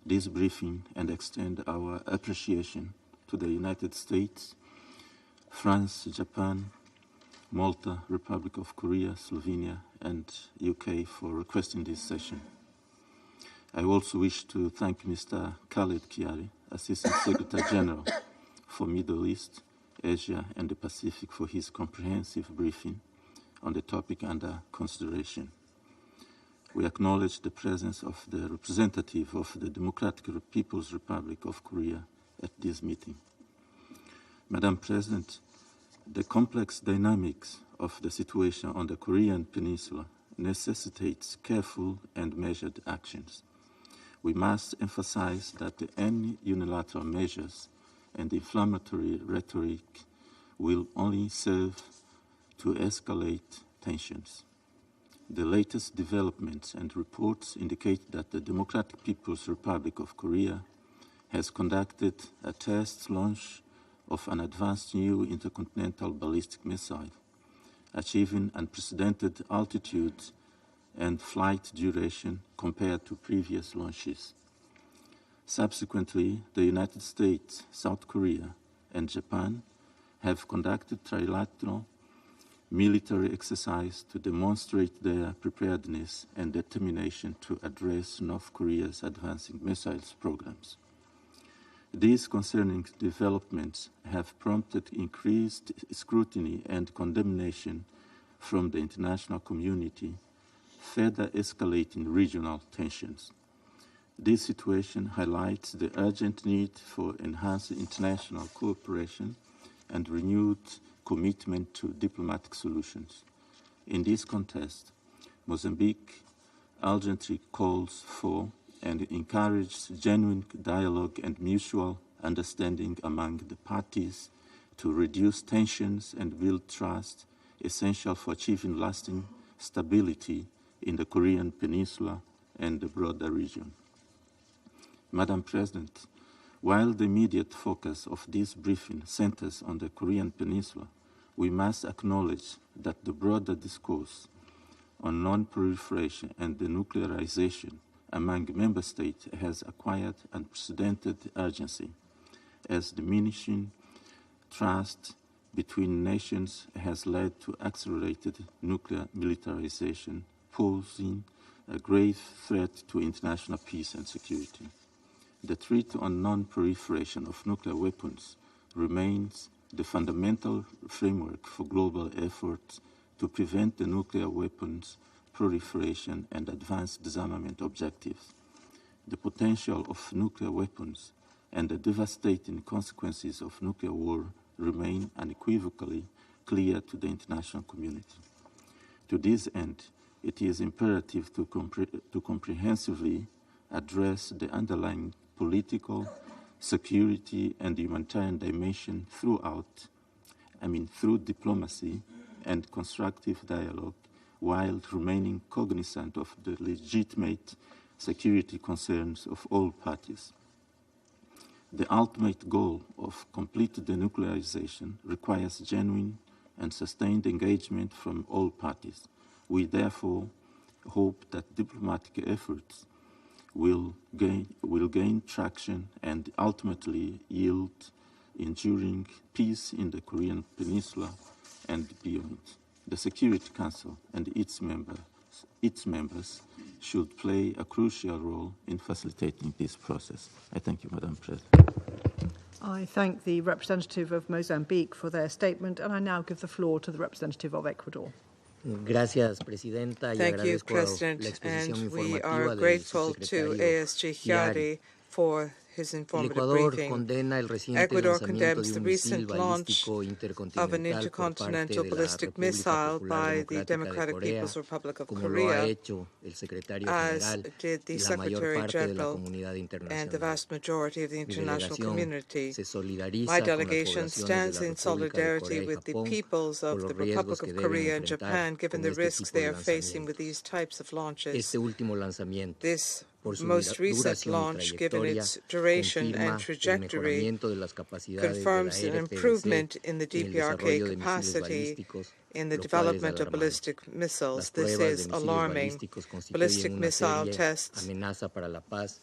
this briefing and extend our appreciation to the United States, France, Japan, Malta, Republic of Korea, Slovenia, and UK for requesting this session. I also wish to thank Mr. Khaled Kiari, Assistant Secretary General for Middle East, Asia, and the Pacific for his comprehensive briefing on the topic under consideration. We acknowledge the presence of the representative of the Democratic People's Republic of Korea at this meeting. Madam President, the complex dynamics of the situation on the Korean Peninsula necessitates careful and measured actions. We must emphasize that any unilateral measures and inflammatory rhetoric will only serve to escalate tensions. The latest developments and reports indicate that the Democratic People's Republic of Korea has conducted a test launch of an advanced new intercontinental ballistic missile, achieving unprecedented altitude and flight duration compared to previous launches. Subsequently, the United States, South Korea, and Japan have conducted trilateral military exercise to demonstrate their preparedness and determination to address North Korea's advancing missiles programs. These concerning developments have prompted increased scrutiny and condemnation from the international community, further escalating regional tensions. This situation highlights the urgent need for enhanced international cooperation and renewed commitment to diplomatic solutions. In this context, Mozambique urgently calls for and encourages genuine dialogue and mutual understanding among the parties to reduce tensions and build trust, essential for achieving lasting stability in the Korean Peninsula and the broader region. Madam President, while the immediate focus of this briefing centers on the Korean Peninsula, we must acknowledge that the broader discourse on non-proliferation and denuclearization among member states has acquired unprecedented urgency, as diminishing trust between nations has led to accelerated nuclear militarization, posing a grave threat to international peace and security. The Treaty on Non-Proliferation of Nuclear Weapons remains the fundamental framework for global efforts to prevent the nuclear weapons proliferation and advanced disarmament objectives. The potential of nuclear weapons and the devastating consequences of nuclear war remain unequivocally clear to the international community. To this end, it is imperative to comprehensively address the underlying political, security, and humanitarian dimension through diplomacy and constructive dialogue while remaining cognizant of the legitimate security concerns of all parties. The ultimate goal of complete denuclearization requires genuine and sustained engagement from all parties. We therefore hope that diplomatic efforts will gain traction and ultimately yield enduring peace in the Korean Peninsula and beyond. The Security Council and its members should play a crucial role in facilitating this process. I thank you, Madam President. I thank the representative of Mozambique for their statement, and I now give the floor to the representative of Ecuador. Thank you, President, and we are grateful to ASG Chiari for his informative briefing. Ecuador condemns the recent launch of an intercontinental ballistic missile by the Democratic People's Republic of Korea, as did the Secretary General and the vast majority of the international community. My delegation stands in solidarity with the peoples of the Republic of Korea and Japan, given the risks they are facing with these types of launches. This most recent launch, given its duration and trajectory, confirms an improvement in the DPRK capacity in the development of ballistic missiles. This is alarming. Ballistic missile tests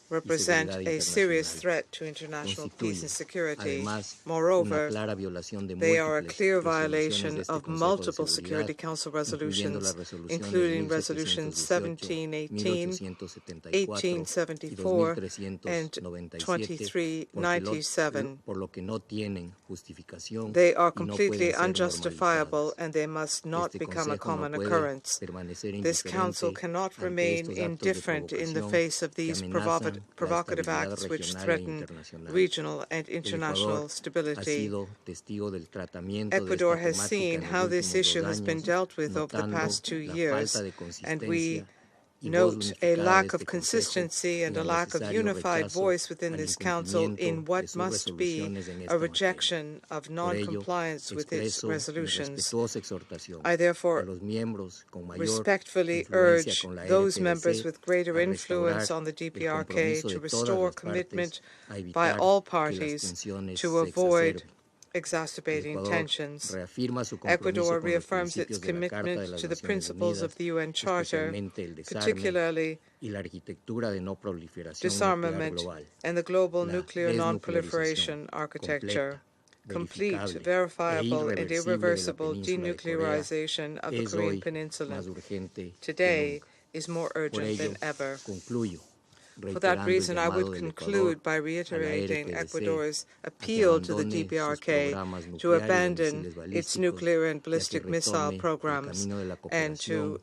represent a serious threat to international peace and security. Moreover, they are a clear violation of multiple Security Council resolutions, including Resolutions 1718, 1874, and 2397. They are completely unjustifiable, and they must not become a common occurrence. This Council cannot remain indifferent in the face of these provocative acts which threaten regional and international stability. Ecuador has seen how this issue has been dealt with over the past 2 years, and we note a lack of consistency and a lack of unified voice within this Council in what must be a rejection of non-compliance with its resolutions. I therefore respectfully urge those members with greater influence on the DPRK to restore commitment by all parties to avoid exacerbating tensions. Ecuador reaffirms its commitment to the principles of the UN Charter, particularly disarmament and the global nuclear non-proliferation architecture. Complete, verifiable, and irreversible denuclearization of the Korean Peninsula today is more urgent than ever. For that reason, I would conclude by reiterating Ecuador's appeal to the DPRK to abandon its nuclear and ballistic missile programs and to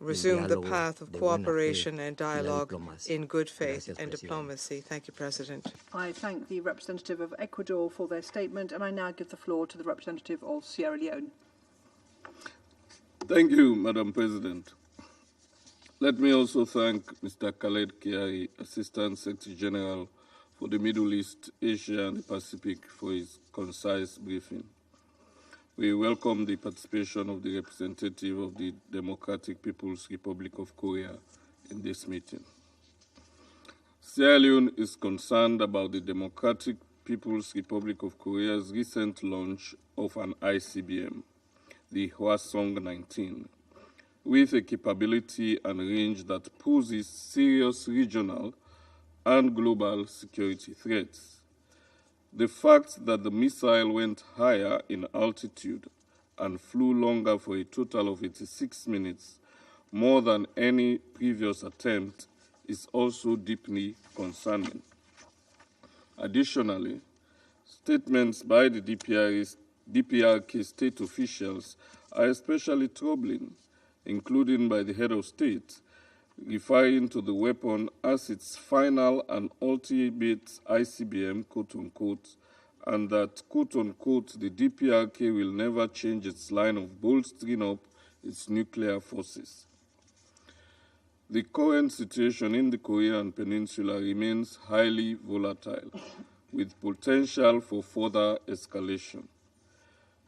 resume the path of cooperation and dialogue in good faith and diplomacy. Thank you, President. I thank the representative of Ecuador for their statement, and I now give the floor to the representative of Sierra Leone. Thank you, Madam President. Let me also thank Mr. Khaled Kiari, Assistant Secretary General for the Middle East, Asia and the Pacific, for his concise briefing. We welcome the participation of the representative of the Democratic People's Republic of Korea in this meeting. Sierra Leone is concerned about the Democratic People's Republic of Korea's recent launch of an ICBM, the Hwasong-19, with a capability and range that poses serious regional and global security threats. The fact that the missile went higher in altitude and flew longer for a total of 86 minutes, more than any previous attempt, is also deeply concerning. Additionally, statements by the DPRK state officials are especially troubling, including by the head of state, referring to the weapon as its final and ultimate ICBM, quote-unquote, and that, quote-unquote, the DPRK will never change its line of bolstering up its nuclear forces. The current situation in the Korean Peninsula remains highly volatile, with potential for further escalation.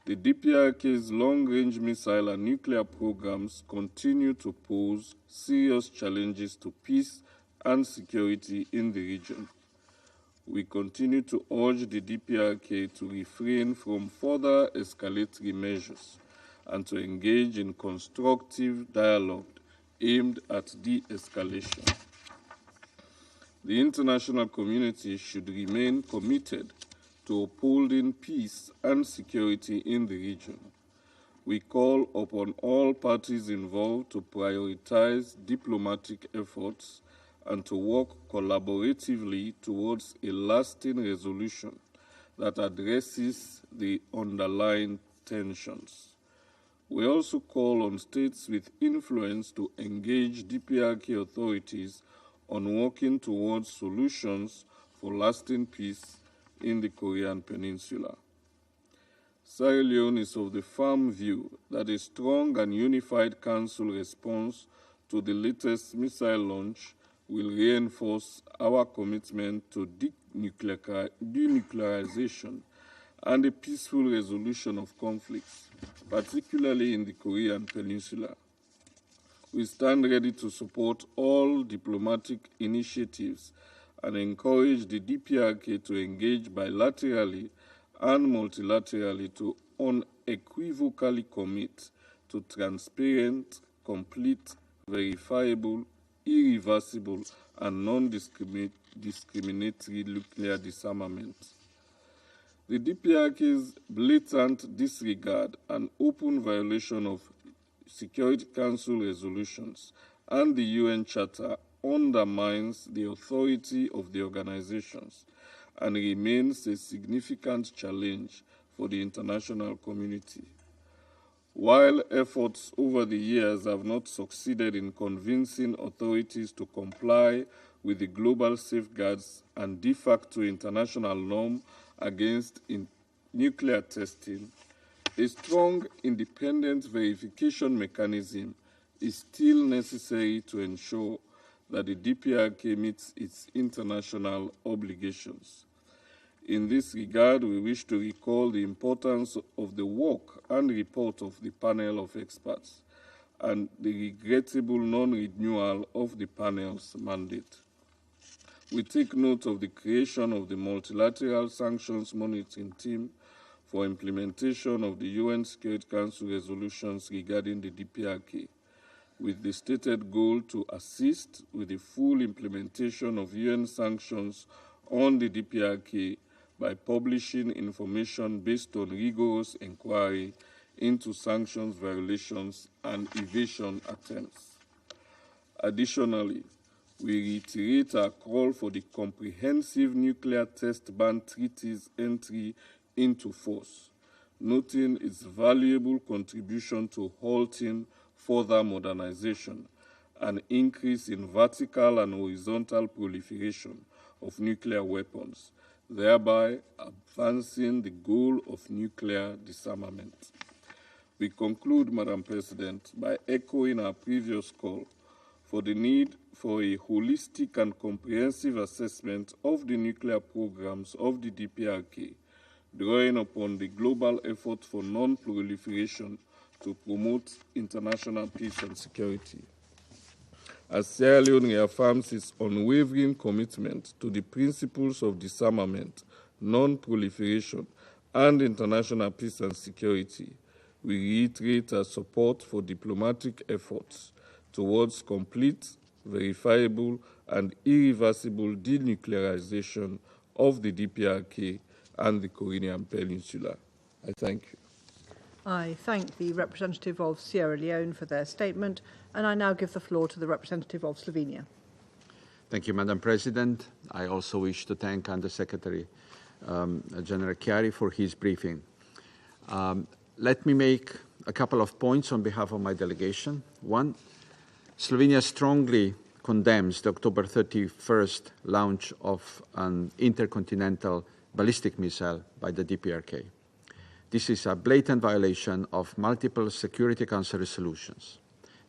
The DPRK's long-range missile and nuclear programs continue to pose serious challenges to peace and security in the region. We continue to urge the DPRK to refrain from further escalatory measures and to engage in constructive dialogue aimed at de-escalation. The international community should remain committed to upholding peace and security in the region. We call upon all parties involved to prioritize diplomatic efforts and to work collaboratively towards a lasting resolution that addresses the underlying tensions. We also call on states with influence to engage DPRK authorities on working towards solutions for lasting peace in the Korean Peninsula. Sierra Leone is of the firm view that a strong and unified Council response to the latest missile launch will reinforce our commitment to denuclearization and a peaceful resolution of conflicts, particularly in the Korean Peninsula. We stand ready to support all diplomatic initiatives and encourage the DPRK to engage bilaterally and multilaterally to unequivocally commit to transparent, complete, verifiable, irreversible, and non-discriminatory nuclear disarmament. The DPRK's blatant disregard and open violation of Security Council resolutions and the UN Charter undermines the authority of the organizations and remains a significant challenge for the international community. While efforts over the years have not succeeded in convincing authorities to comply with the global safeguards and de facto international norm against nuclear testing, a strong independent verification mechanism is still necessary to ensure that the DPRK meets its international obligations. In this regard, we wish to recall the importance of the work and report of the panel of experts and the regrettable non-renewal of the panel's mandate. We take note of the creation of the multilateral sanctions monitoring team for implementation of the UN Security Council resolutions regarding the DPRK, with the stated goal to assist with the full implementation of UN sanctions on the DPRK by publishing information based on rigorous inquiry into sanctions violations and evasion attempts. Additionally, we reiterate our call for the Comprehensive Nuclear Test Ban Treaty's entry into force, noting its valuable contribution to halting further modernization, an increase in vertical and horizontal proliferation of nuclear weapons, thereby advancing the goal of nuclear disarmament. We conclude, Madam President, by echoing our previous call for the need for a holistic and comprehensive assessment of the nuclear programs of the DPRK, drawing upon the global effort for non-proliferation to promote international peace and security. As Sierra Leone reaffirms its unwavering commitment to the principles of disarmament, non-proliferation, and international peace and security, we reiterate our support for diplomatic efforts towards complete, verifiable, and irreversible denuclearization of the DPRK and the Korean Peninsula. I thank you. I thank the representative of Sierra Leone for their statement, and I now give the floor to the representative of Slovenia. Thank you, Madam President. I also wish to thank Under-Secretary General Chiari for his briefing. Let me make a couple of points on behalf of my delegation. One, Slovenia strongly condemns the October 31st launch of an intercontinental ballistic missile by the DPRK. This is a blatant violation of multiple Security Council resolutions.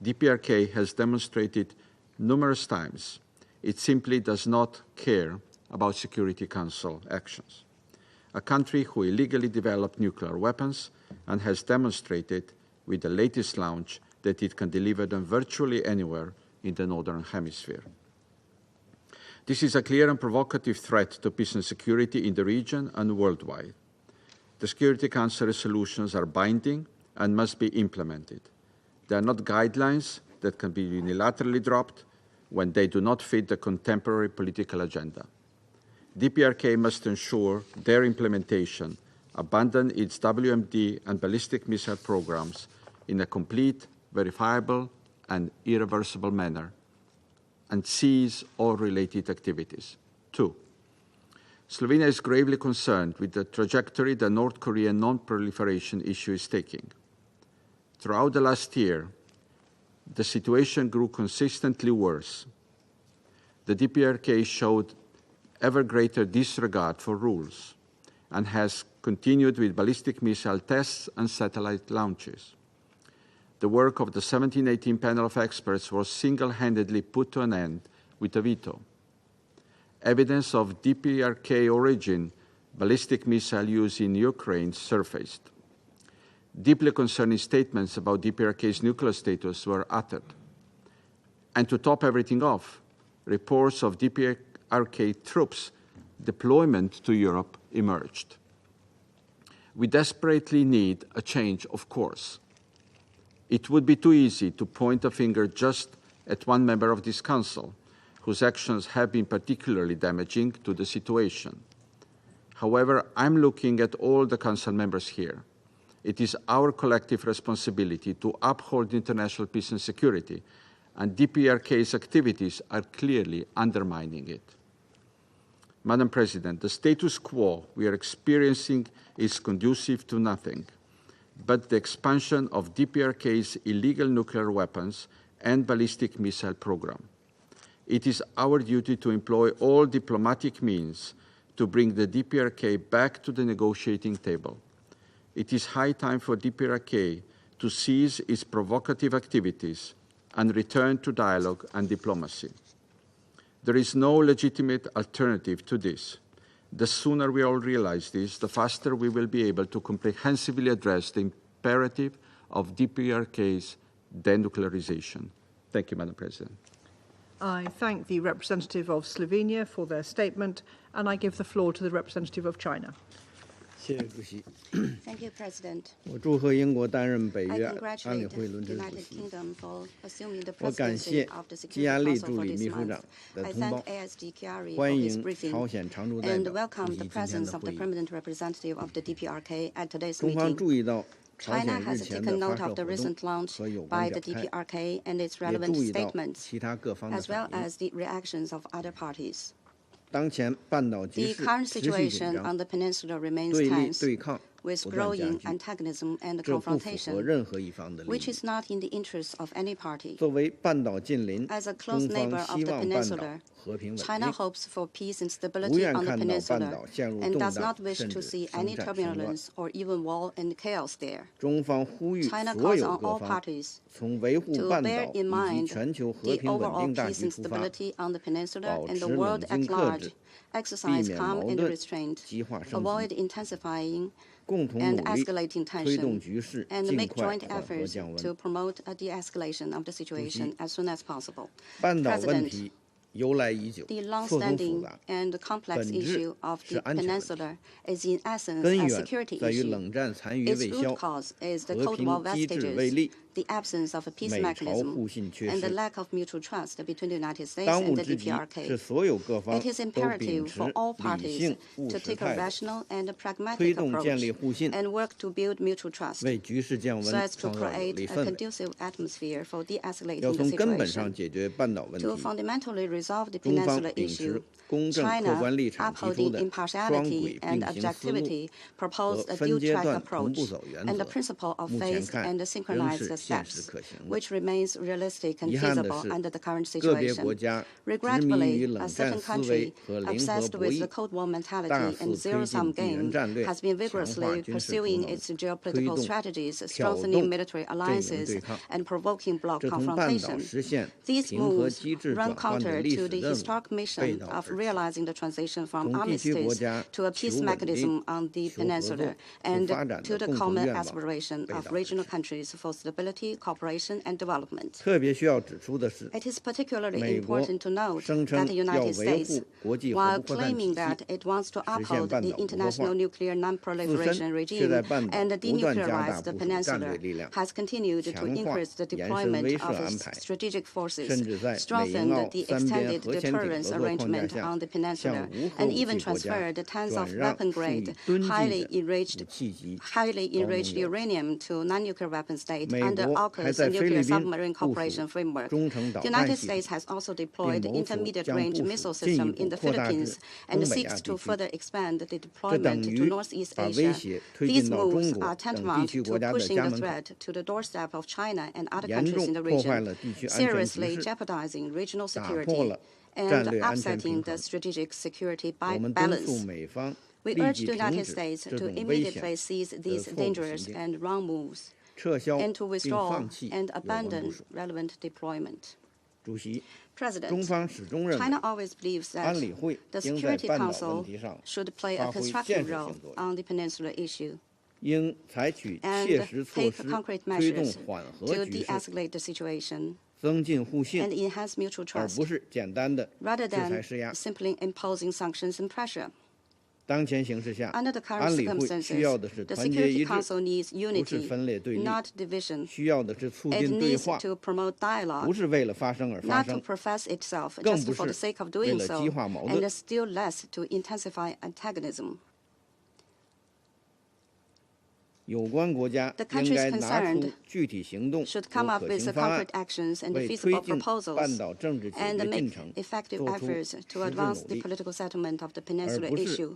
DPRK has demonstrated numerous times it simply does not care about Security Council actions. a country who illegally developed nuclear weapons and has demonstrated with the latest launch that it can deliver them virtually anywhere in the Northern Hemisphere. This is a clear and provocative threat to peace and security in the region and worldwide. The Security Council resolutions are binding and must be implemented. They are not guidelines that can be unilaterally dropped when they do not fit the contemporary political agenda. DPRK must ensure their implementation, abandon its WMD and ballistic missile programs in a complete, verifiable, and irreversible manner, and cease all related activities. 2. Slovenia is gravely concerned with the trajectory the North Korean non-proliferation issue is taking. Throughout the last year, the situation grew consistently worse. The DPRK showed ever greater disregard for rules and has continued with ballistic missile tests and satellite launches. The work of the 1718 panel of experts was single-handedly put to an end with a veto. Evidence of DPRK origin ballistic missile use in Ukraine surfaced. Deeply concerning statements about DPRK's nuclear status were uttered. And to top everything off, reports of DPRK troops deployment to Europe emerged. We desperately need a change of course. It would be too easy to point a finger just at one member of this Council, whose actions have been particularly damaging to the situation. However, I'm looking at all the Council members here. It is our collective responsibility to uphold international peace and security, and DPRK's activities are clearly undermining it. Madam President, the status quo we are experiencing is conducive to nothing but the expansion of DPRK's illegal nuclear weapons and ballistic missile program. It is our duty to employ all diplomatic means to bring the DPRK back to the negotiating table. It is high time for DPRK to cease its provocative activities and return to dialogue and diplomacy. There is no legitimate alternative to this. The sooner we all realize this, the faster we will be able to comprehensively address the imperative of DPRK's denuclearization. Thank you, Madam President. I thank the representative of Slovenia for their statement, and I give the floor to the representative of China. Thank you, President. I congratulate the United Kingdom for assuming the presidency of the Security Council for this month. I thank ASD Chiari for his briefing and welcome the presence of the permanent representative of the DPRK at today's meeting. China has taken note of the recent launch by the DPRK and its relevant statements, as well as the reactions of other parties. The current situation on the peninsula remains tense, with growing antagonism and confrontation, which is not in the interest of any party. As a close neighbor of the peninsula, China hopes for peace and stability on the peninsula and does not wish to see any turbulence or even war and chaos there. China calls on all parties to bear in mind the overall peace and stability on the peninsula and the world at large, exercise calm and restraint, avoid intensifying and escalating tension, and make joint efforts to promote a de-escalation of the situation as soon as possible. President, the long-standing and complex issue of the peninsula is in essence a security issue. Its root cause is the Cold War vestiges, the absence of a peace mechanism, and the lack of mutual trust between the United States and the DPRK. It is imperative for all parties to take a rational and pragmatic approach and work to build mutual trust so as to create a conducive atmosphere for de-escalating the situation. To fundamentally resolve the peninsula issue, China, upholding impartiality and objectivity, proposed a dual-track approach and the principle of phased and synchronized steps, which remains realistic and feasible under the current situation. Regretfully, a certain country obsessed with the Cold War mentality and zero-sum game has been vigorously pursuing its geopolitical strategies, strengthening military alliances, and provoking bloc confrontation. These moves run counter to the historic mission of realizing the transition from armistice to a peace mechanism on the peninsula and to the common aspiration of regional countries for stability, cooperation, and development. It is particularly important to note that the United States, while claiming that it wants to uphold the international nuclear non-proliferation regime and denuclearize the peninsula, has continued to increase the deployment of its strategic forces, strengthened the extended deterrence arrangement on the peninsula, and even transferred tons of weapon-grade, highly enriched uranium to non-nuclear weapon state under AUKUS nuclear submarine cooperation framework. The United States has also deployed intermediate-range missile system in the Philippines and seeks to further expand the deployment to Northeast Asia. These moves are tantamount to pushing the threat to the doorstep of China and other countries in the region, seriously jeopardizing regional security and upsetting the strategic security balance. We urge the United States to immediately seize these dangerous and wrong moves and to withdraw and abandon relevant deployment. President, China always believes that the Security Council should play a constructive role on the peninsula issue and take concrete measures to de-escalate the situation and enhance mutual trust, rather than simply imposing sanctions and pressure. Under the current circumstances, the Security Council needs unity, not division. It needs to promote dialogue, not to profess itself just for the sake of doing so, and still less to intensify antagonism. The countries concerned should come up with concrete actions and feasible proposals and make effective efforts to advance the political settlement of the peninsula issue,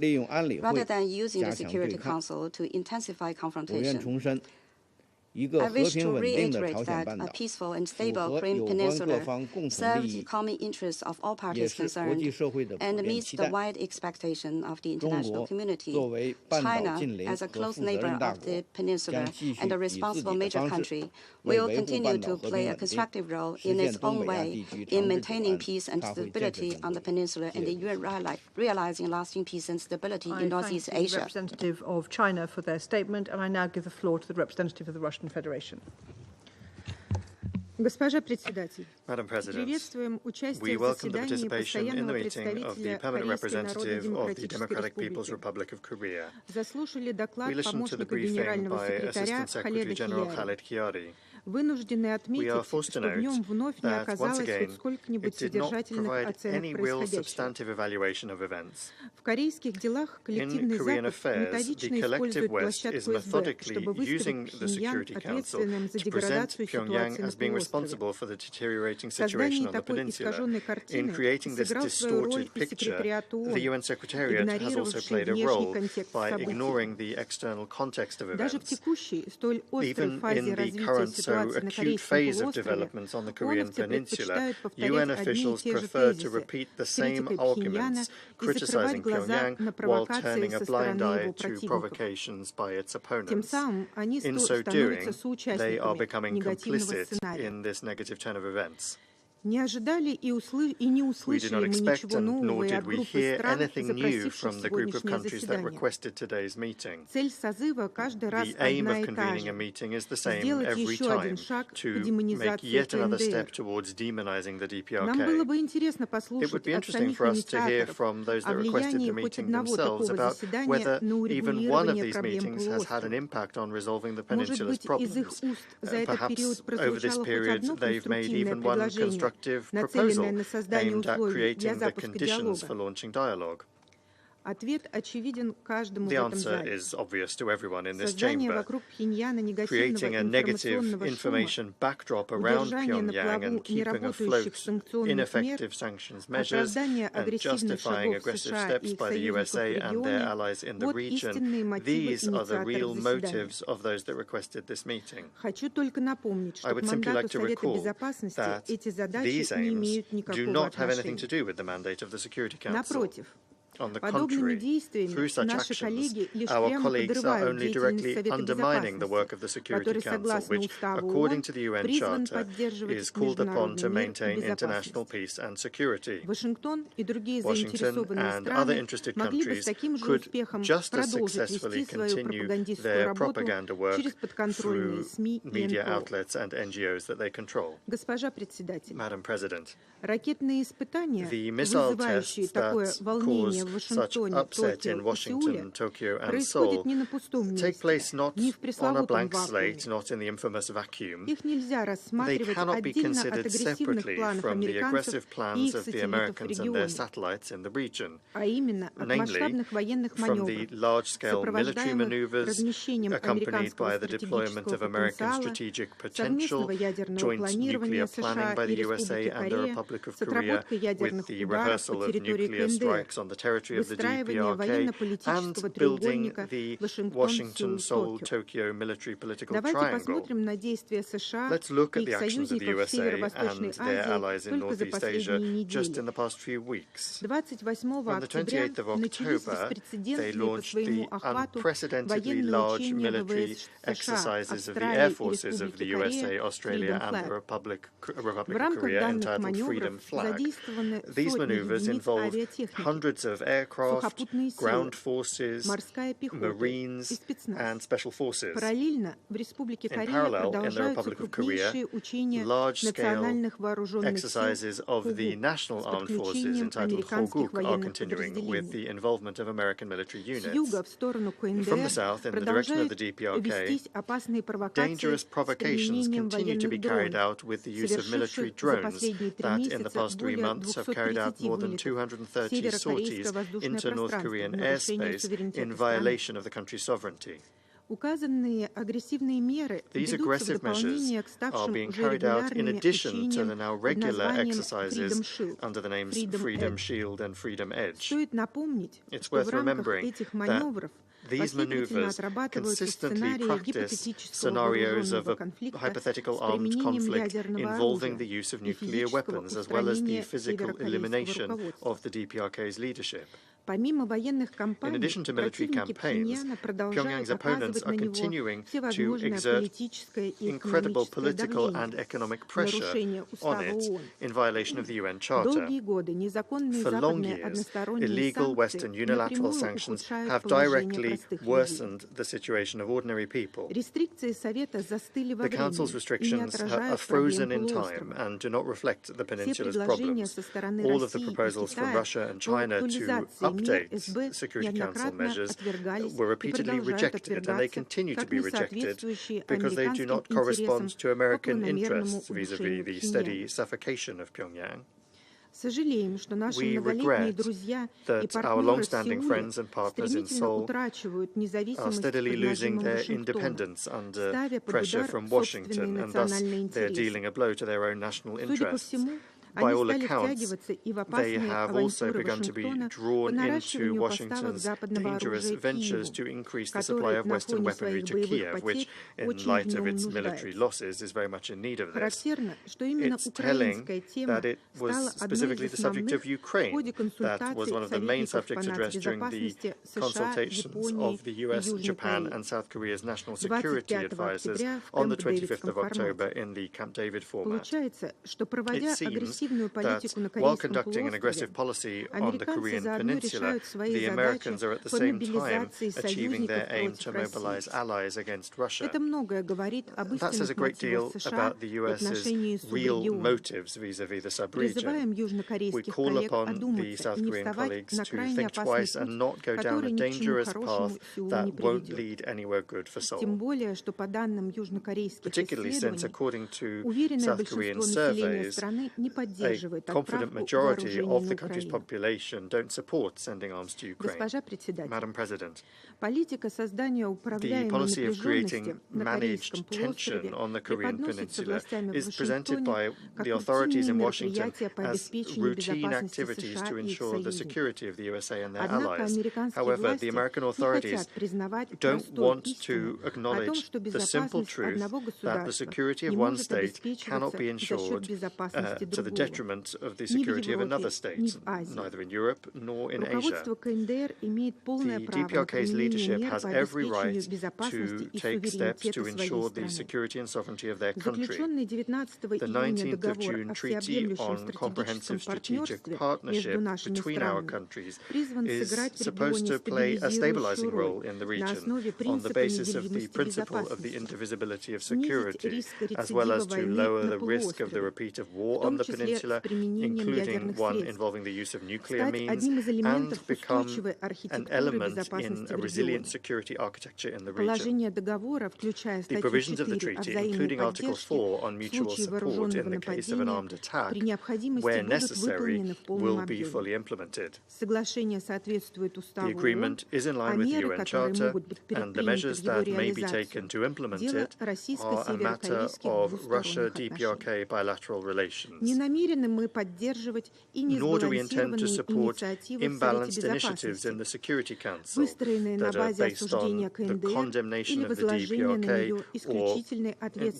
rather than using the Security Council to intensify confrontation. I wish to reiterate that a peaceful and stable Korean Peninsula serves the common interests of all parties concerned and meets the wide expectation of the international community. China, as a close neighbor of the peninsula and a responsible major country, will continue to play a constructive role in its own way in maintaining peace and stability on the peninsula and in realizing lasting peace and stability in Northeast Asia. I thank the representative of China for their statement, and I now give the floor to the representative of the Russian Federation. Madam President, we welcome the participation in the meeting of the permanent representative of the Democratic People's Republic of Korea. We listened to the briefing by Assistant Secretary General Khaled Kiari. We are forced to note that, once again, it did not provide any real substantive evaluation of events. In Korean affairs, the collective West is methodically using the Security Council to present Pyongyang as being responsible for the deteriorating situation on the peninsula. In creating this distorted picture, the UN Secretariat has also played a role by ignoring the external context of events. Even in the current acute phase of developments on the Korean Peninsula, UN officials prefer to repeat the same arguments, criticizing Pyongyang while turning a blind eye to provocations by its opponents. In so doing, they are becoming complicit in this negative turn of events. We did not expect, and nor did we hear, anything new from the group of countries that requested today's meeting. The aim of convening a meeting is the same every time, to make yet another step towards demonizing the DPRK. It would be interesting for us to hear from those that requested the meeting themselves about whether even one of these meetings has had an impact on resolving the peninsula's problems. Perhaps over this period they've made even one constructive proposal aimed at creating the conditions for launching dialogue. The answer is obvious to everyone in this chamber. Creating a negative information backdrop around Pyongyang and keeping afloat ineffective sanctions measures and justifying aggressive steps by the USA and their allies in the region, these are the real motives of those that requested this meeting. I would simply like to recall that these aims do not have anything to do with the mandate of the Security Council. On the contrary, through such actions, our colleagues are only directly undermining the work of the Security Council, which, according to the UN Charter, is called upon to maintain international peace and security. Washington and other interested countries could just as successfully continue their propaganda work through media outlets and NGOs that they control. Madam President, the missile tests that caused such upset in Washington, Tokyo and Seoul take place not on a blank slate, not in the infamous vacuum. They cannot be considered separately from the aggressive plans of the Americans and their satellites in the region, namely from the large-scale military maneuvers accompanied by the deployment of American strategic potential, joint nuclear planning by the USA and the Republic of Korea, with the rehearsal of nuclear strikes on the territory of the DPRK, and building the Washington-Seoul-Tokyo military political triangle. Let's look at the actions of the USA and their allies in Northeast Asia just in the past few weeks. On the 28th of October, they launched the unprecedentedly large military exercises of the air forces of the USA, Australia, and the Republic of Korea entitled Freedom Flag. These maneuvers involved hundreds of aircraft, ground forces, Marines, and special forces. In parallel, in the Republic of Korea, large-scale exercises of the National Armed Forces entitled Hoguk are continuing with the involvement of American military units. From the south, in the direction of the DPRK, dangerous provocations continue to be carried out with the use of military drones that in the past 3 months have carried out more than 230 sorties into North Korean airspace in violation of the country's sovereignty. These aggressive measures are being carried out in addition to the now regular exercises under the names Freedom Shield and Freedom Edge. It's worth remembering that these maneuvers consistently practice scenarios of a hypothetical armed conflict involving the use of nuclear weapons, as well as the physical elimination of the DPRK's leadership. In addition to military campaigns, Pyongyang's opponents are continuing to exert incredible political and economic pressure on it in violation of the UN Charter. For long years, illegal Western unilateral sanctions have directly worsened the situation of ordinary people. The Council's restrictions are frozen in time and do not reflect the peninsula's problems. All of the proposals from Russia and China to update Security Council measures were repeatedly rejected, and they continue to be rejected because they do not correspond to American interests vis-à-vis the steady suffocation of Pyongyang. We regret that our long-standing friends and partners in Seoul are steadily losing their independence under pressure from Washington, and thus they're dealing a blow to their own national interests. By all accounts, they have also begun to be drawn into Washington's dangerous ventures to increase the supply of Western weaponry to Kiev, which, in light of its military losses, is very much in need of this. It's telling that it was specifically the subject of Ukraine that was one of the main subjects addressed during the consultations of the US, Japan, and South Korea's national security advisors on the 25th of October in the Camp David format. It seems that while conducting an aggressive policy on the Korean peninsula, the Americans are at the same time achieving their aim to mobilize allies against Russia. That says a great deal about the US's real motives vis-à-vis the sub-region. We call upon the South Korean colleagues to think twice and not go down a dangerous path that won't lead anywhere good for Seoul. Particularly since, according to South Korean surveys, a confident majority of the country's population don't support sending arms to Ukraine. Madam President, the policy of creating managed tension on the Korean Peninsula is presented by the authorities in Washington as routine activities to ensure the security of the USA and their allies. However, the American authorities don't want to acknowledge the simple truth that the security of one state cannot be ensured to the detriment of the security of another state, neither in Europe nor in Asia. The DPRK's leadership has every right to take steps to ensure the security and sovereignty of their country. The 19th of June Treaty on Comprehensive Strategic Partnership between our countries is supposed to play a stabilizing role in the region on the basis of the principle of the indivisibility of security, as well as to lower the risk of the repeat of war on the peninsula, including one involving the use of nuclear means, and become an element in a resilient security architecture in the region. The provisions of the treaty, including Article 4 on mutual support in the case of an armed attack, where necessary, will be fully implemented. The agreement is in line with the UN Charter, and the measures that may be taken to implement it are a matter of Russia-DPRK bilateral relations. Nor do we intend to support imbalanced initiatives in the Security Council that are based on the condemnation of the DPRK or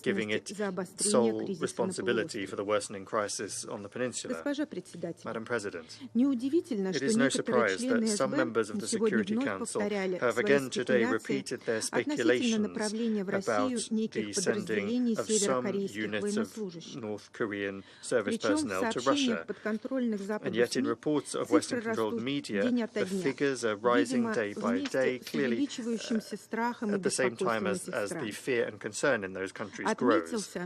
giving it sole responsibility for the worsening crisis on the peninsula. Madam President, it is no surprise that some members of the Security Council have again today repeated their speculations about the sending of some units of North Korean service personnel to Russia. And yet in reports of Western-controlled media, the figures are rising day by day, clearly at the same time as the fear and concern in those countries grows.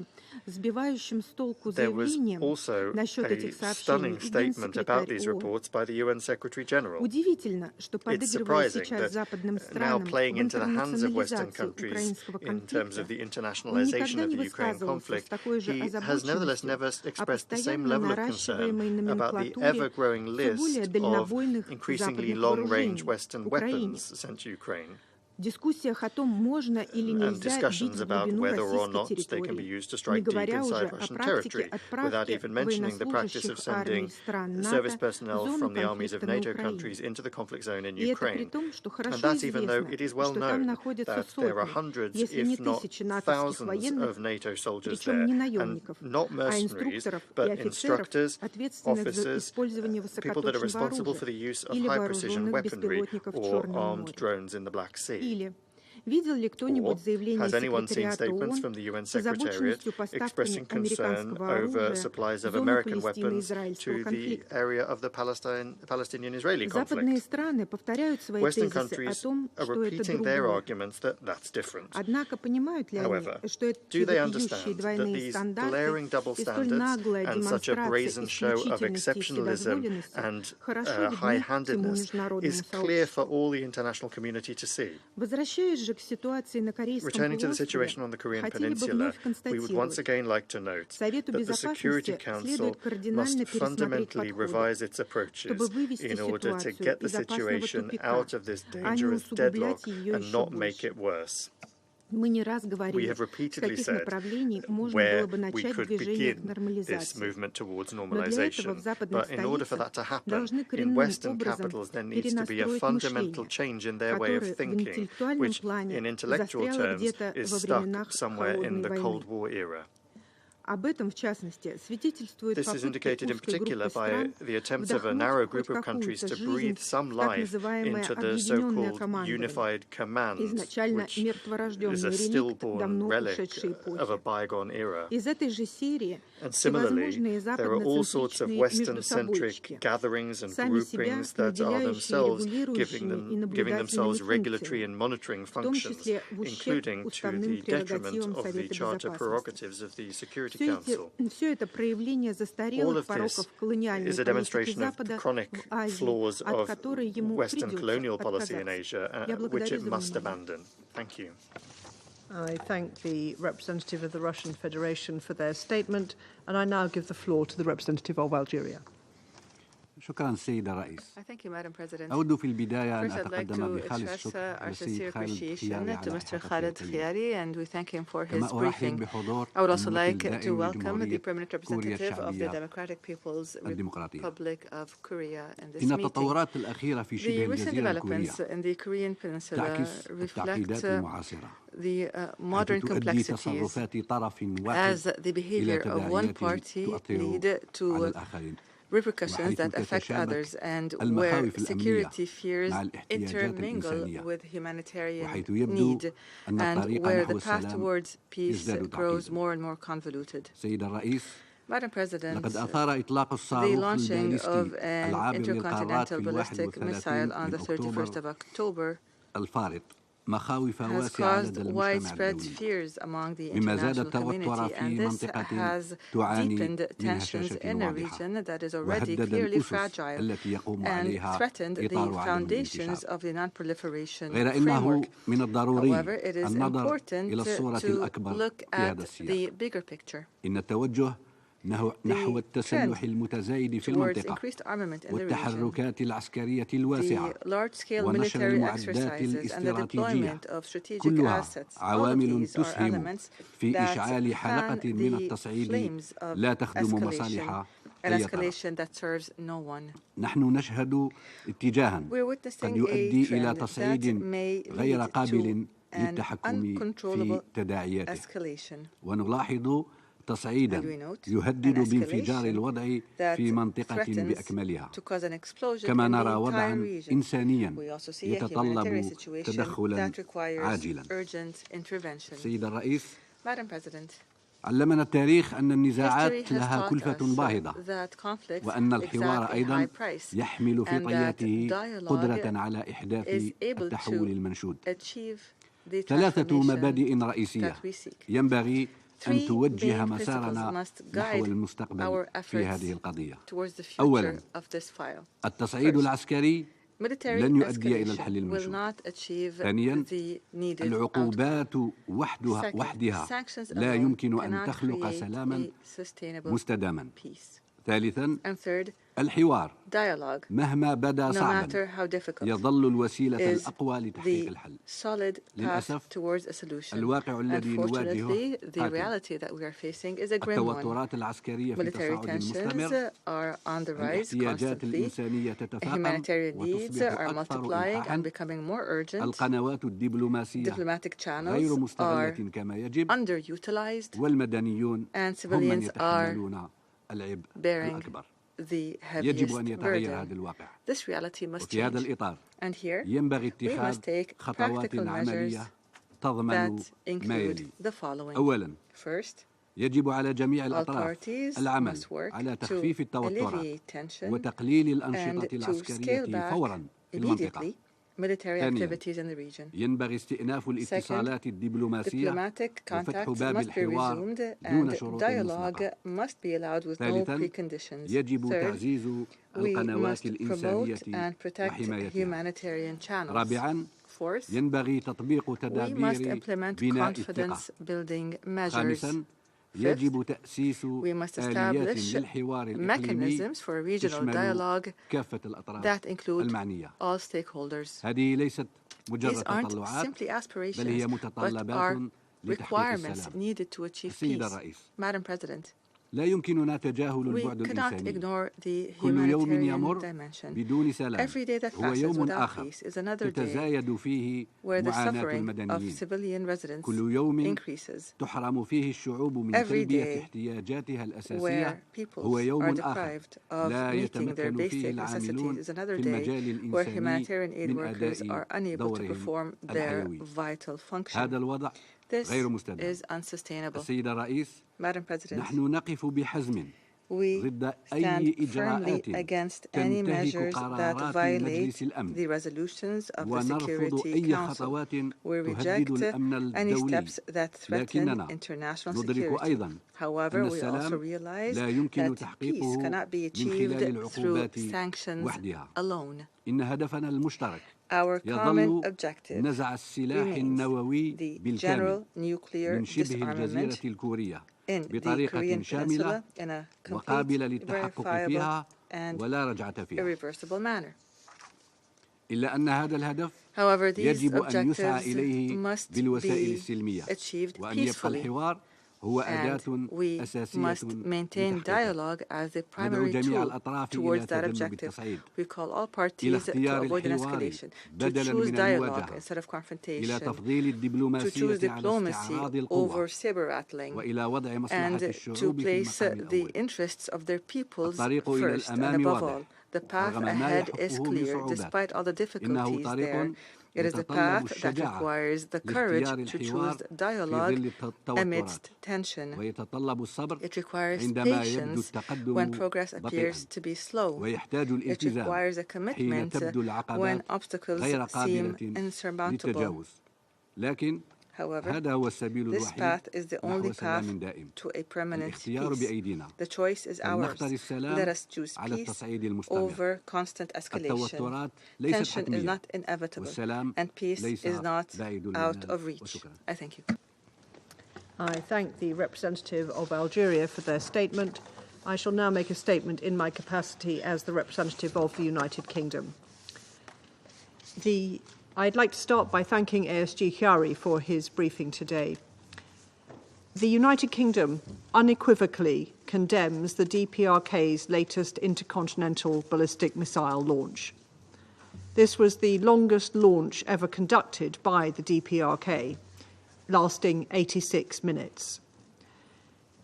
There was also a stunning statement about these reports by the UN Secretary-General. It's surprising that now playing into the hands of Western countries in terms of the internationalization of the Ukraine conflict, he has nevertheless never expressed the same level of concern about the ever-growing list of increasingly long-range Western weapons sent to Ukraine. And discussions about whether or not they can be used to strike deep inside Russian territory, without even mentioning the practice of sending service personnel from the armies of NATO countries into the conflict zone in Ukraine. And that's even though it is well known that there are hundreds, if not thousands, of NATO soldiers there, and not mercenaries, but instructors, officers, people that are responsible for the use of high-precision weaponry or armed drones in the Black Sea. Or has anyone seen statements from the UN Secretariat expressing concern over supplies of American weapons to the area of the Palestinian-Israeli conflict? Western countries are repeating their arguments that that's different. However, do they understand that these glaring double standards and such a brazen show of exceptionalism and high-handedness is clear for all the international community to see? Returning to the situation on the Korean Peninsula, we would once again like to note that the Security Council must fundamentally revise its approaches in order to get the situation out of this dangerous deadlock and not make it worse. We have repeatedly said where we could begin this movement towards normalization, but in order for that to happen, in Western capitals there needs to be a fundamental change in their way of thinking, which in intellectual terms is stuck somewhere in the Cold War era. This is indicated in particular by the attempt of a narrow group of countries to breathe some life into the so-called unified command, which is a stillborn relic of a bygone era. And similarly, there are all sorts of Western-centric gatherings and groupings that are themselves giving themselves regulatory and monitoring functions, including to the detriment of the charter prerogatives of the Security Council. All of this is a demonstration of the chronic flaws of Western colonial policy in Asia, which it must abandon. Thank you. I thank the representative of the Russian Federation for their statement, and I now give the floor to the representative of Algeria. شكرا سيد الرئيس. Thank you, Madam President. أود في البداية أن First, I'd like أتقدم to بخالص express الشكر our للسيد sincere خالد appreciation خياري to على Mr. إحاطته Khaled الكريمة. Khiyari, and we thank him for his كما أرحب briefing. بحضور I would also الممثل like to الدائم welcome the لجمهورية permanent كوريا representative of the الشعبية Democratic People's الديمقراطية. Republic of Korea in this إن meeting. التطورات الأخيرة في شبه The recent الجزيرة الكورية developments in the Korean peninsula تعكس reflect التعقيدات المعاصرة the modern تؤدي complexities تصرفات طرف واحد as the behavior إلى of one تداعيات party تؤثر lead على to الآخرين repercussions that affect others, and where security fears intermingle with humanitarian need, and where the path towards peace grows more and more convoluted. Madam President, the launching of an intercontinental ballistic missile on the 31st of October has caused widespread fears among the international community, and this has deepened tensions in a region that is already clearly fragile and threatened the foundations of the non-proliferation framework. However, it is important to look at the bigger picture. نحو التسلح المتزايد في المنطقة والتحركات العسكرية الواسعة ونشر المعدات الاستراتيجية كلها عوامل تسهم في إشعال حلقة من التصعيد لا تخدم مصالح أي طرف. نحن نشهد اتجاها قد يؤدي إلى تصعيد غير قابل للتحكم في تداعياته، ونلاحظ تصعيدا يهدد بانفجار الوضع في منطقة بأكملها، كما نرى وضعا إنسانيا يتطلب تدخلا عاجلا. سيد الرئيس، علمنا التاريخ أن النزاعات لها كلفة باهظة، وأن الحوار أيضا يحمل في طياته قدرة على إحداث التحول المنشود. 3 مبادئ رئيسية ينبغي أن توجه مسارنا نحو المستقبل في هذه القضية. أولاً، التصعيد العسكري لن يؤدي إلى الحل المنشود. ثانياً، العقوبات وحدها لا يمكن أن تخلق سلاماً مستداماً. ثالثاً، الحوار مهما بدا صعبا يظل الوسيلة الأقوى لتحقيق الحل. للأسف الواقع الذي نواجهه التوترات العسكرية في تصاعد مستمر، الاحتياجات الإنسانية تتفاقم وتصبح أكثر إلحاحا، القنوات الدبلوماسية غير مستغلة كما يجب، والمدنيون هم من يتحملون العبء الأكبر. يجب أن يتغير هذا الواقع. وفي هذا الإطار ينبغي اتخاذ خطوات عملية تضمن ما يلي. أولاً، يجب على جميع الأطراف العمل على تخفيف التوترات وتقليل الأنشطة العسكرية فوراً في المنطقة. ثانياً، ينبغي استئناف الاتصالات الدبلوماسية وفتح باب الحوار دون شروط مسبقة. ثالثاً، يجب تعزيز القنوات الإنسانية وحمايتها. رابعاً، ينبغي تطبيق تدابير بناء الثقة. خامساً، يجب تأسيس آليات للحوار الإقليمي تشمل كافة الأطراف المعنية. هذه ليست مجرد تطلعات، بل هي متطلبات لتحقيق السلام. السيد الرئيس، لا يمكننا تجاهل البعد الإنساني. كل يوم يمر بدون سلام هو يوم آخر تتزايد فيه معاناة المدنيين. كل يوم تحرم فيه الشعوب من تلبية احتياجاتها الأساسية هو يوم آخر لا يتمكن فيه العاملون في المجال الإنساني من أداء دورهم الحيوي. هذا الوضع غير مستدام. السيد الرئيس، نحن نقف بحزم ضد أي إجراءات تنتهك قرارات مجلس الأمن، ونرفض أي خطوات تهدد الأمن الدولي، لكننا ندرك أيضا أن السلام لا يمكن تحقيقه من خلال العقوبات وحدها. إن هدفنا المشترك Our common objective remains the general nuclear disarmament in the Korean Peninsula in a complete, verifiable, and irreversible manner. However, these objectives must be achieved peacefully, and we must maintain dialogue as the primary tool towards that objective. We call all parties to avoid an escalation, to choose dialogue instead of confrontation, to choose diplomacy over saber-rattling, and to place the interests of their peoples first. And above all, the path ahead is clear. Despite all the difficulties there, it is the path that requires the courage to choose dialogue amidst tension. It requires patience when progress appears to be slow. It requires a commitment when obstacles seem insurmountable. However, this path is the only path to a permanent peace. The choice is ours. Let us choose peace over constant escalation. Tension is not inevitable, and peace is not out of reach. I thank you. I thank the representative of Algeria for their statement. I shall now make a statement in my capacity as the representative of the United Kingdom. I'd like to start by thanking ASG Chiari for his briefing today. The United Kingdom unequivocally condemns the DPRK's latest intercontinental ballistic missile launch. This was the longest launch ever conducted by the DPRK, lasting 86 minutes.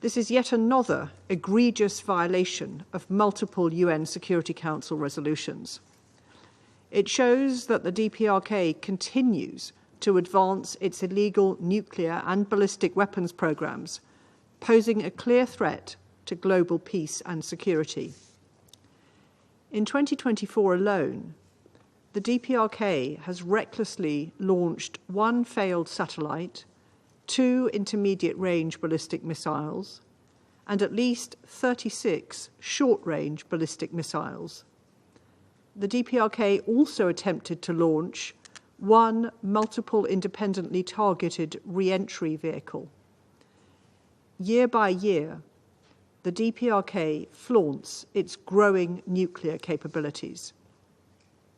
This is yet another egregious violation of multiple UN Security Council resolutions. It shows that the DPRK continues to advance its illegal nuclear and ballistic weapons programs, posing a clear threat to global peace and security. In 2024 alone, the DPRK has recklessly launched 1 failed satellite, 2 intermediate-range ballistic missiles, and at least 36 short-range ballistic missiles. The DPRK also attempted to launch 1 multiple independently targeted re-entry vehicle. Year by year, the DPRK flaunts its growing nuclear capabilities.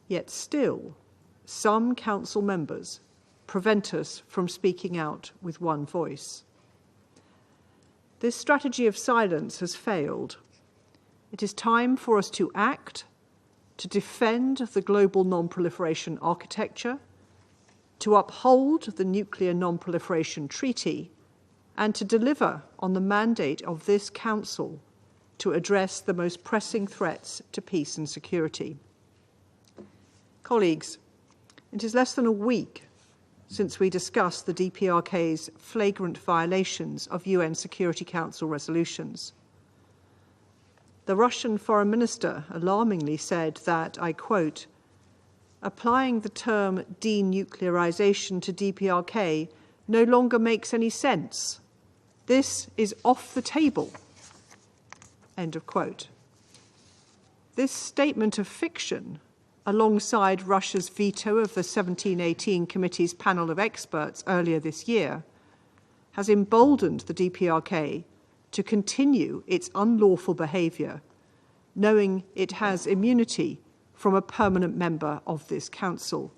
Yet still, some Council members prevent us from speaking out with one voice. This strategy of silence has failed. It is time for us to act, to defend the global non-proliferation architecture, to uphold the Nuclear Non-Proliferation Treaty, and to deliver on the mandate of this Council to address the most pressing threats to peace and security. Colleagues, it is less than a week since we discussed the DPRK's flagrant violations of UN Security Council resolutions. The Russian Foreign Minister alarmingly said that, I quote, "Applying the term denuclearization to DPRK no longer makes any sense. This is off the table." End of quote. This statement of fiction, alongside Russia's veto of the 1718 Committee's panel of experts earlier this year, has emboldened the DPRK to continue its unlawful behaviour, knowing it has immunity from a permanent member of this Council.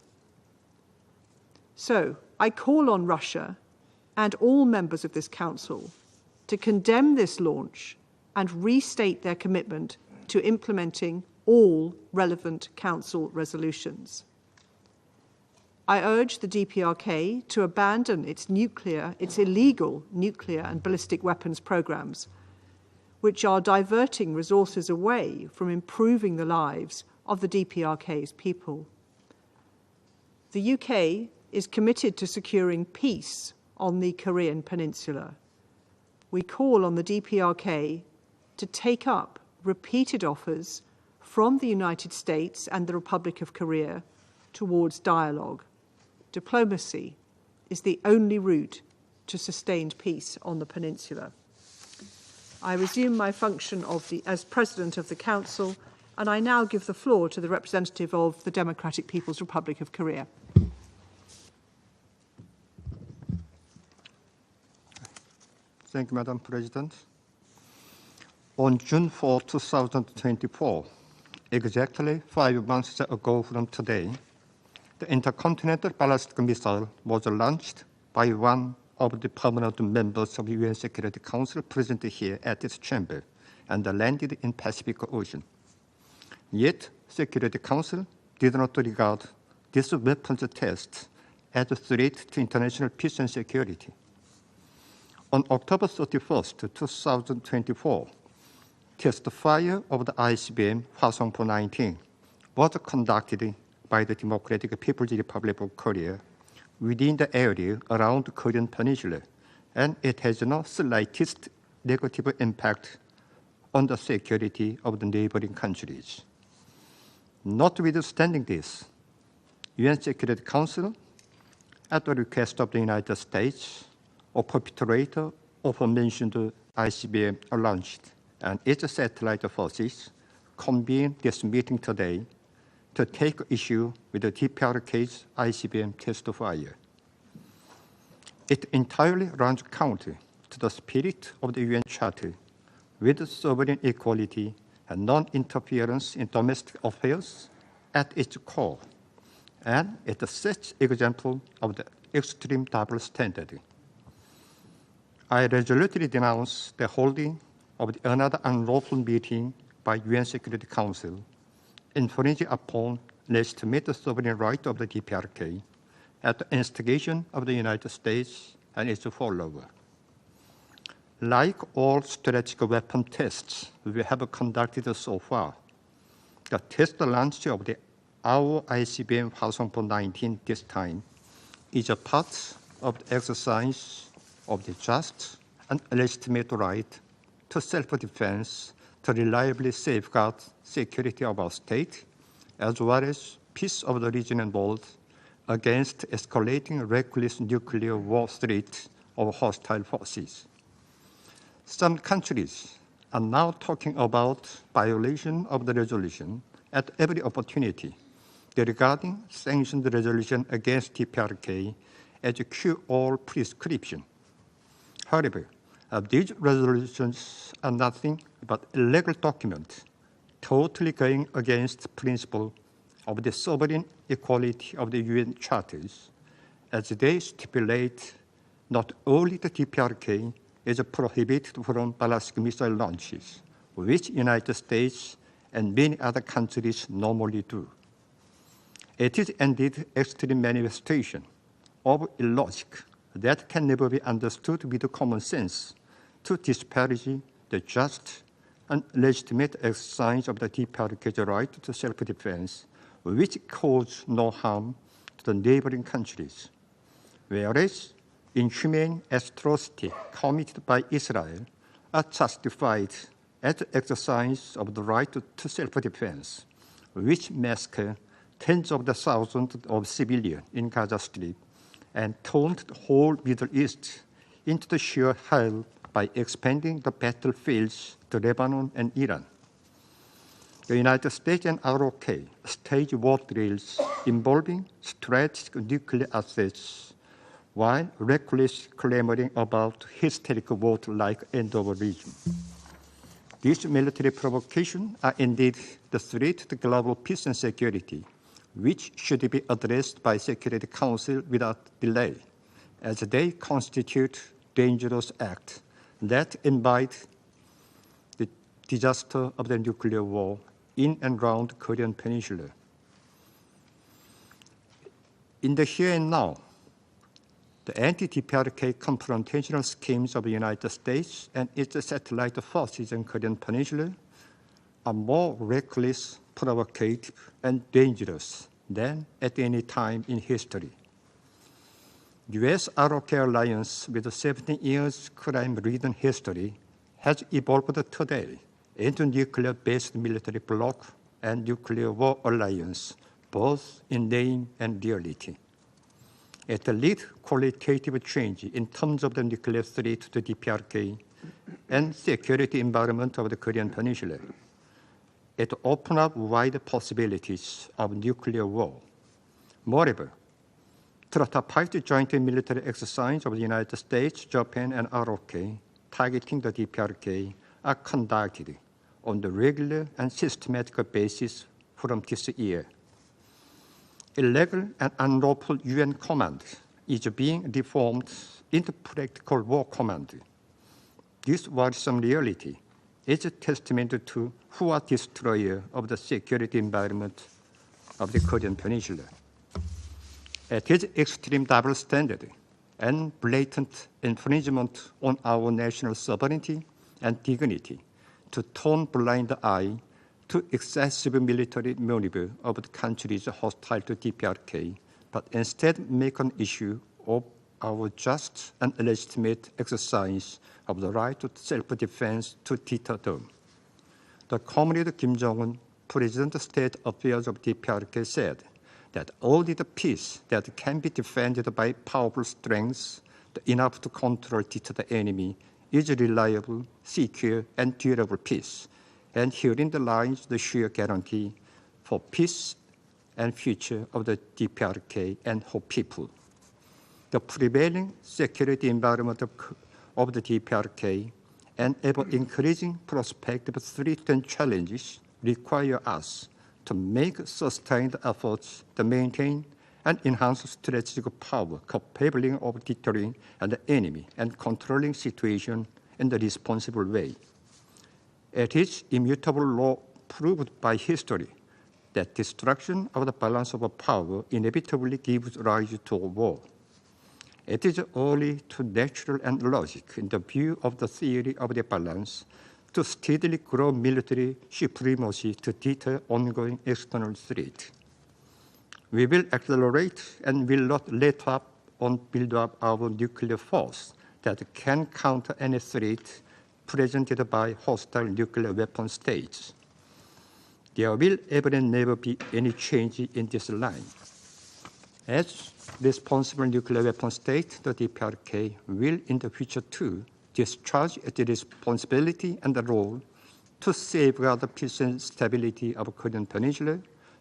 So, I call on Russia and all members of this Council to condemn this launch and restate their commitment to implementing all relevant Council resolutions. I urge the DPRK to abandon its illegal nuclear and ballistic weapons programs, which are diverting resources away from improving the lives of the DPRK's people. The UK is committed to securing peace on the Korean Peninsula. We call on the DPRK to take up repeated offers from the United States and the Republic of Korea towards dialogue. Diplomacy is the only route to sustained peace on the peninsula. I resume my function as President of the Council And I now give the floor to the representative of the Democratic People's Republic of Korea. Thank you, Madam President. On June 4, 2024, exactly 5 months ago from today, the intercontinental ballistic missile was launched by one of the permanent members of the UN Security Council present here at this chamber and landed in Pacific Ocean. Yet, Security Council did not regard this weapons test as a threat to international peace and security. On October 31st, 2024, test fire of the ICBM Hwasong 19 was conducted by the Democratic People's Republic of Korea within the area around the Korean Peninsula, and it has no slightest negative impact on the security of the neighboring countries. Notwithstanding this, UN Security Council, at the request of the United States, a perpetrator of a mentioned ICBM launched, and its satellite forces convened this meeting today to take issue with the DPRK's ICBM test fire. It entirely runs counter to the spirit of the UN Charter with sovereign equality and non-interference in domestic affairs at its core, and it sets example of the extreme double standard. I resolutely denounce the holding of another unlawful meeting by UN Security Council, infringing upon legitimate sovereign right of the DPRK at the instigation of the United States and its followers. Like all strategic weapon tests we have conducted so far, the test launch of our ICBM Hwasong 19 this time is a part of the exercise of the just and legitimate right to self-defense to reliably safeguard security of our state, as well as peace of the region and world against escalating reckless nuclear war threat of hostile forces. Some countries are now talking about violation of the resolution at every opportunity regarding sanctioned resolution against DPRK as a cure-all prescription. However, these resolutions are nothing but a legal document totally going against the principle of the sovereign equality of the UN Charters, as they stipulate not only the DPRK is prohibited from ballistic missile launches, which the United States and many other countries normally do. It is indeed extreme manifestation of illogic that can never be understood with common sense to disparage the just and legitimate exercise of the DPRK's right to self-defense, which cause no harm to the neighboring countries, whereas inhumane atrocity committed by Israel are justified as the exercise of the right to self-defense, which massacre tens of thousands of civilians in Gaza Strip and turned the whole Middle East into the sheer hell by expanding the battlefields to Lebanon and Iran. The United States and ROK stage war drills involving strategic nuclear assets while recklessly clamoring about hysterical vote like end of a region. These military provocations are indeed the threat to global peace and security, which should be addressed by Security Council without delay, as they constitute dangerous acts that invite the disaster of the nuclear war in and around the Korean Peninsula. In the here and now, the anti-DPRK confrontational schemes of the United States and its satellite forces in Korean Peninsula are more reckless, provocative, and dangerous than at any time in history. US-ROK alliance with a 17 years crime-ridden history has evolved today into nuclear-based military bloc and nuclear war alliance, both in name and reality. It leads qualitative change in terms of the nuclear threat to the DPRK and security environment of the Korean Peninsula. it opens up wide possibilities of nuclear war. Moreover, tripartite joint military exercise of the United States, Japan, and ROK targeting the DPRK are conducted on the regular and systematic basis from this year. Illegal and unlawful UN command is being reformed into practical war command. This worrisome reality is a testament to who are destroyer of the security environment of the Korean Peninsula. It is extreme double standard and blatant infringement on our national sovereignty and dignity to turn blind eye to excessive military maneuver of the countries hostile to DPRK, but instead make an issue of our just and legitimate exercise of the right to self-defense to deter them. The Comrade Kim Jong-un, President of State Affairs of DPRK, said that only the peace that can be defended by powerful strengths enough to control the enemy is reliable, secure, and durable peace, and herein lies the sure guarantee for peace and future of the DPRK and her people. The prevailing security environment of the DPRK and ever-increasing prospective threats and challenges require us to make sustained efforts to maintain and enhance strategic power capable of deterring an enemy and controlling situation in the responsible way. It is immutable law proved by history that destruction of the balance of power inevitably gives rise to a war. It is only to natural and logic in the view of the theory of the balance to steadily grow military supremacy to deter ongoing external threat. We will accelerate and will not let up on build up our nuclear force that can counter any threat presented by hostile nuclear weapon states. There will ever and never be any change in this line. As responsible nuclear weapon state, the DPRK will in the future too discharge its responsibility and the role to safeguard the peace and stability of Korean Peninsula,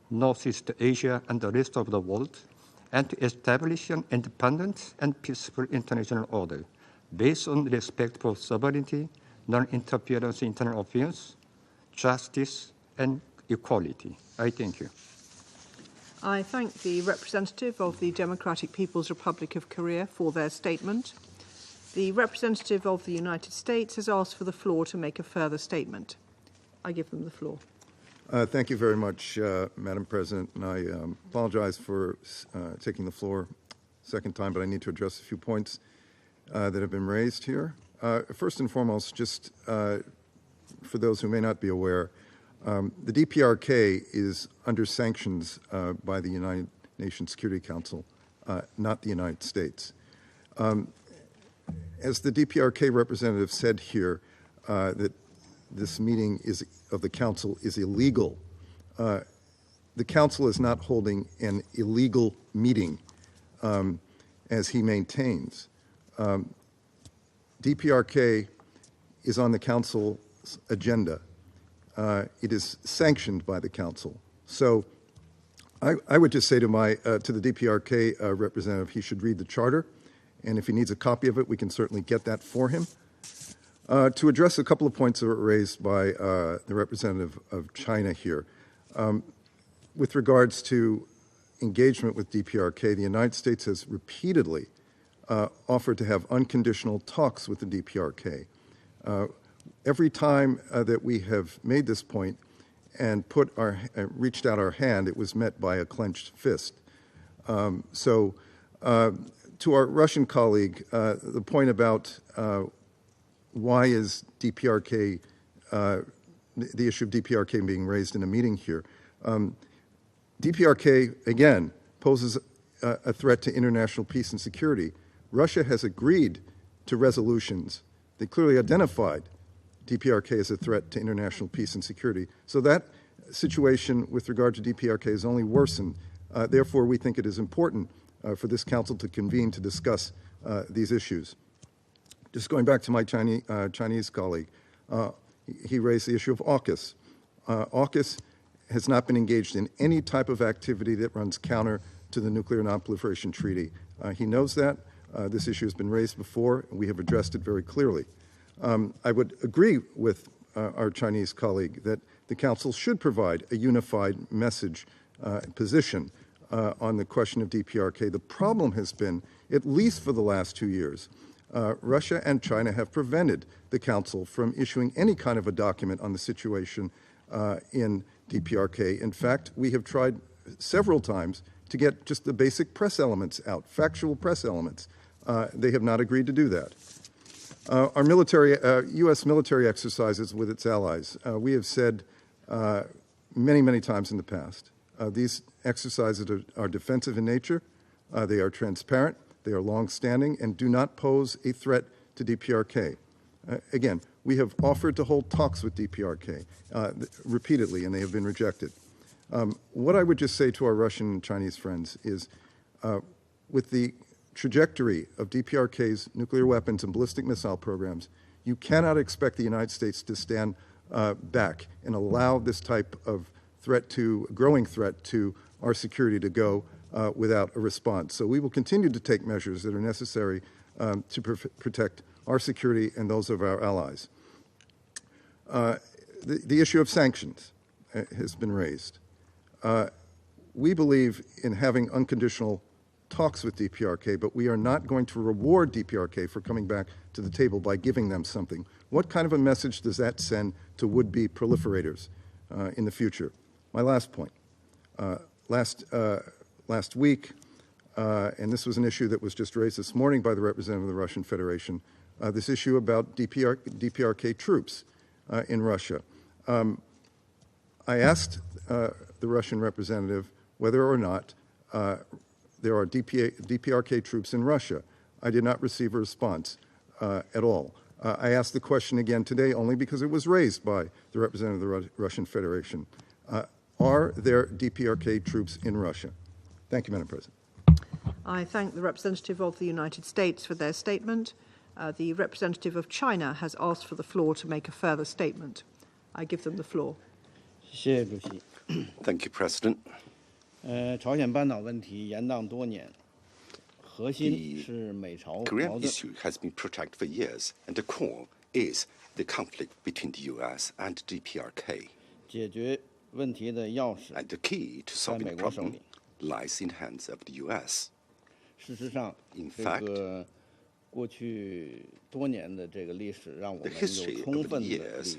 Northeast Asia, and the rest of the world, and to establish an independent and peaceful international order based on respect for sovereignty, non-interference in internal affairs, justice, and equality. I thank you. I thank the representative of the Democratic People's Republic of Korea for their statement. The representative of the United States has asked for the floor to make a further statement. I give them the floor. Thank you very much, Madam President, and I apologize for taking the floor second time, but I need to address a few points that have been raised here. First and foremost, just for those who may not be aware, the DPRK is under sanctions by the United Nations Security Council, not the United States. As the DPRK representative said here, that this meeting of the Council is illegal. The Council is not holding an illegal meeting, as he maintains. DPRK is on the Council's agenda. It is sanctioned by the Council. So I would just say to the DPRK representative, he should read the charter, and if he needs a copy of it, we can certainly get that for him. To address a couple of points that were raised by the representative of China here, with regards to engagement with DPRK, the United States has repeatedly offered to have unconditional talks with the DPRK. Every time that we have made this point and reached out our hand, it was met by a clenched fist. To our Russian colleague, the point about why is DPRK, the issue of DPRK being raised in a meeting here. DPRK, again, poses a threat to international peace and security. Russia has agreed to resolutions that clearly identified DPRK as a threat to international peace and security. So that situation with regard to DPRK has only worsened. Therefore, we think it is important for this Council to convene to discuss these issues. Just going back to my Chinese colleague, he raised the issue of AUKUS. AUKUS has not been engaged in any type of activity that runs counter to the Nuclear Non-Proliferation Treaty. He knows that. This issue has been raised before, and we have addressed it very clearly. I would agree with our Chinese colleague that the Council should provide a unified message position on the question of DPRK. The problem has been, at least for the last 2 years, Russia and China have prevented the Council from issuing any kind of a document on the situation in DPRK. In fact, we have tried several times to get just the basic press elements out, factual press elements. They have not agreed to do that. Our military, U.S. military exercises with its allies, we have said many, many times in the past, these exercises are defensive in nature, they are transparent, they are long-standing, and do not pose a threat to DPRK. Again, we have offered to hold talks with DPRK repeatedly, and they have been rejected. What I would just say to our Russian and Chinese friends is, with the trajectory of DPRK's nuclear weapons and ballistic missile programs, you cannot expect the United States to stand back and allow this type of growing threat to our security to go without a response. So we will continue to take measures that are necessary to protect our security and those of our allies. The issue of sanctions has been raised. We believe in having unconditional talks with DPRK, but we are not going to reward DPRK for coming back to the table by giving them something. What kind of a message does that send to would-be proliferators in the future? My last point. Last week, and this was an issue that was just raised this morning by the representative of the Russian Federation, this issue about DPRK troops in Russia. I asked the Russian representative whether or not there are DPRK troops in Russia. I did not receive a response at all. I asked the question again today only because it was raised by the representative of the Russian Federation. Are there DPRK troops in Russia? Thank you, Madam President. I thank the representative of the United States for their statement. The representative of China has asked for the floor to make a further statement. I give them the floor. Thank you, President. The Korean issue has been protracted for years, and the core is the conflict between the U.S. and DPRK. And the key to solving the problem lies in the hands of the U.S. In fact, the history of the years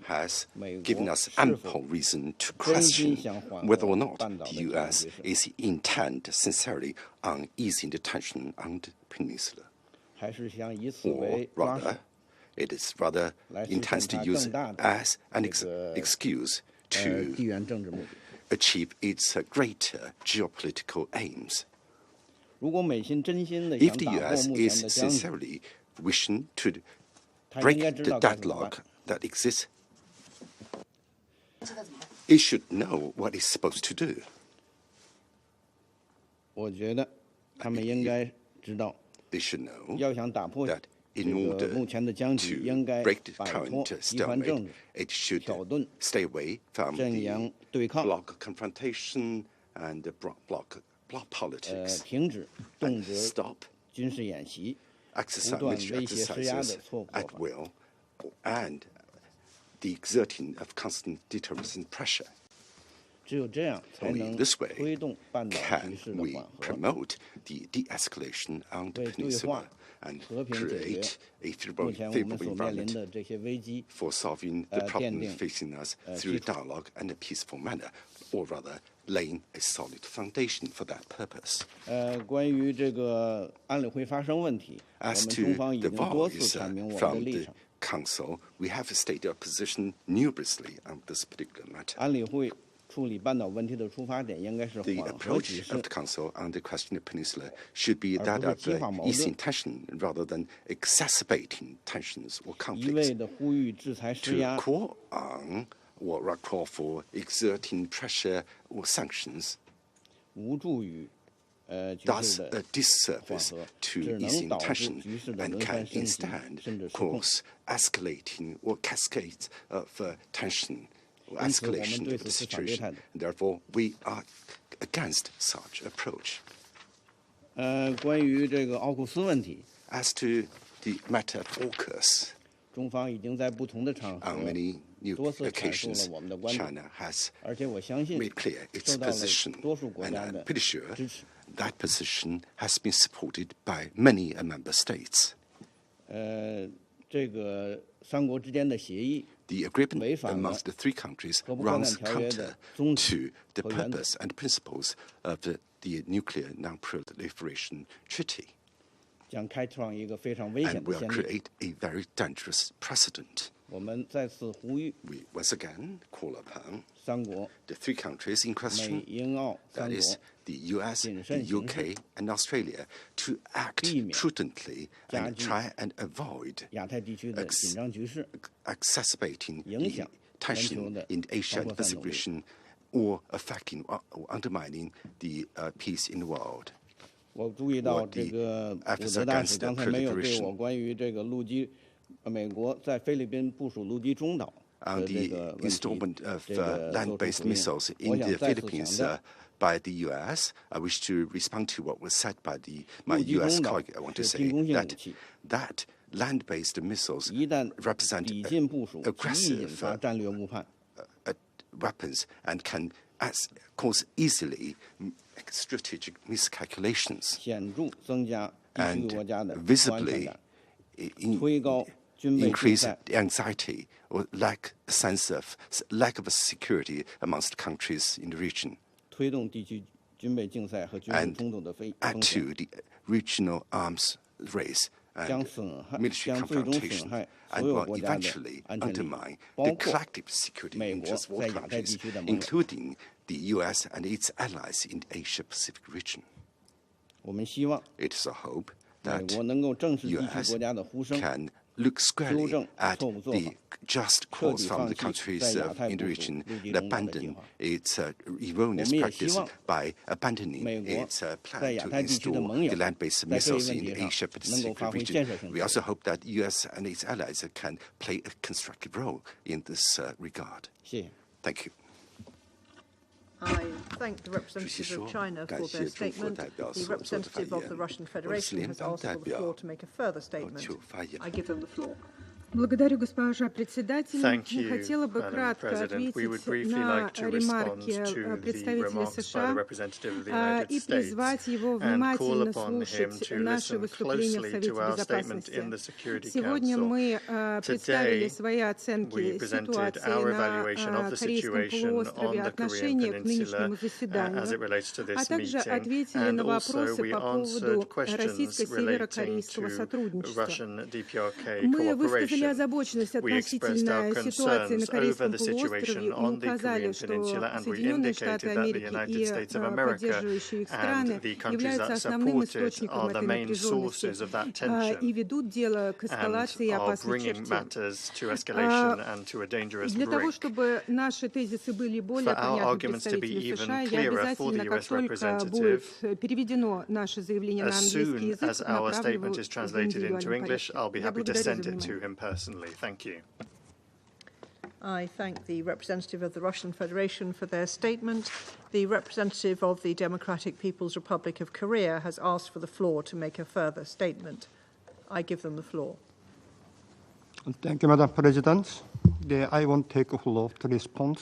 has given us ample reason to question whether or not the U.S. is intent sincerely on easing the tension on the peninsula. Or rather, it is rather intends to use it as an excuse to achieve its greater geopolitical aims. If the U.S. is sincerely wishing to break the deadlock that exists, it should know what it's supposed to do. They should know that in order to break the current stalemate, it should stay away from the bloc confrontation and the bloc politics and stop military exercises at will and the exerting of constant deterrence and pressure. Only in this way can we promote the de-escalation on the peninsula and create a favorable environment for solving the problems facing us through dialogue and a peaceful manner, or rather laying a solid foundation for that purpose. As to the voice from the Council, we have stated our position numerously on this particular matter. The approach of the Council on the question of the peninsula should be that of easing tension rather than exacerbating tensions or conflicts. To call on or call for exerting pressure or sanctions does a disservice to easing tension and can instead cause escalating or cascades of tension escalation of the situation. And therefore, we are against such approach. As to the matter of AUKUS, on many new occasions, China has made clear its position, and I'm pretty sure that position has been supported by many member states. The agreement amongst the three countries runs counter to the purpose and principles of the Nuclear Non-Proliferation Treaty, and will create a very dangerous precedent. We once again call upon the three countries in question, that is the US, the UK, and Australia, to act prudently and try and avoid exacerbating the tension in the Asia-Pacific region or affecting or undermining the peace in the world, or the efforts against the proliferation. On the installment of land-based missiles in the Philippines by the U.S., I wish to respond to what was said by my U.S. colleague. I want to say that land-based missiles represent aggressive weapons and can cause easily strategic miscalculations and visibly increase anxiety or lack of security amongst countries in the region, and add to the regional arms race and military confrontation, and will eventually undermine the collective security interests of all countries, including the U.S. and its allies in the Asia-Pacific region. It is a hope that the U.S. can look squarely at the just cause from the countries in the region and abandon its erroneous practice by abandoning its plan to install the land-based missiles in the Asia-Pacific region. We also hope that the U.S. and its allies can play a constructive role in this regard. Thank you. I thank the representative of China for their statement. The representative of the Russian Federation has asked for the floor to make a further statement. I give them the floor. Благодарю, госпожа председатель. Thank you, Хотела бы Madam кратко President. We would ответить briefly на like to respond ремарки to the представителя remarks by the США representative of the United и States призвать его and call внимательно upon him слушать to наше listen выступление в closely Совете to our statement Безопасности. in the Security Сегодня Council. мы представили Today, свои we оценки presented ситуации our на evaluation of the Корейском situation полуострове, on the Korean отношение к Peninsula нынешнему заседанию, as it relates to а this также meeting, ответили and на also вопросы we по поводу answered questions relating российско-северокорейского to сотрудничества. Russian DPRK Мы высказали cooperation. озабоченность We expressed our относительно ситуации на concerns over Корейском the полуострове situation и on the указали, Korean что Peninsula, and we Соединенные Штаты indicated that the Америки United и States of America поддерживающие их and страны the countries являются that основным support it источником are the этой main напряженности sources of that tension и ведут дело к and эскалации и are опасной bringing черте. matters to escalation and to a dangerous Для того, brink. чтобы наши тезисы были более For our понятны arguments to be представителю even США, я clearer for the обязательно, как US только representative, будет переведено наше заявление на as английский soon as язык, our направлю statement его is в translated into индивидуальном English, порядке. I'll be Я happy to благодарю за send it to внимание. him personally. Thank you. I thank the representative of the Russian Federation for their statement. The representative of the Democratic People's Republic of Korea has asked for the floor to make a further statement. I give them the floor. Thank you, Madam President. I want to take a floor to respond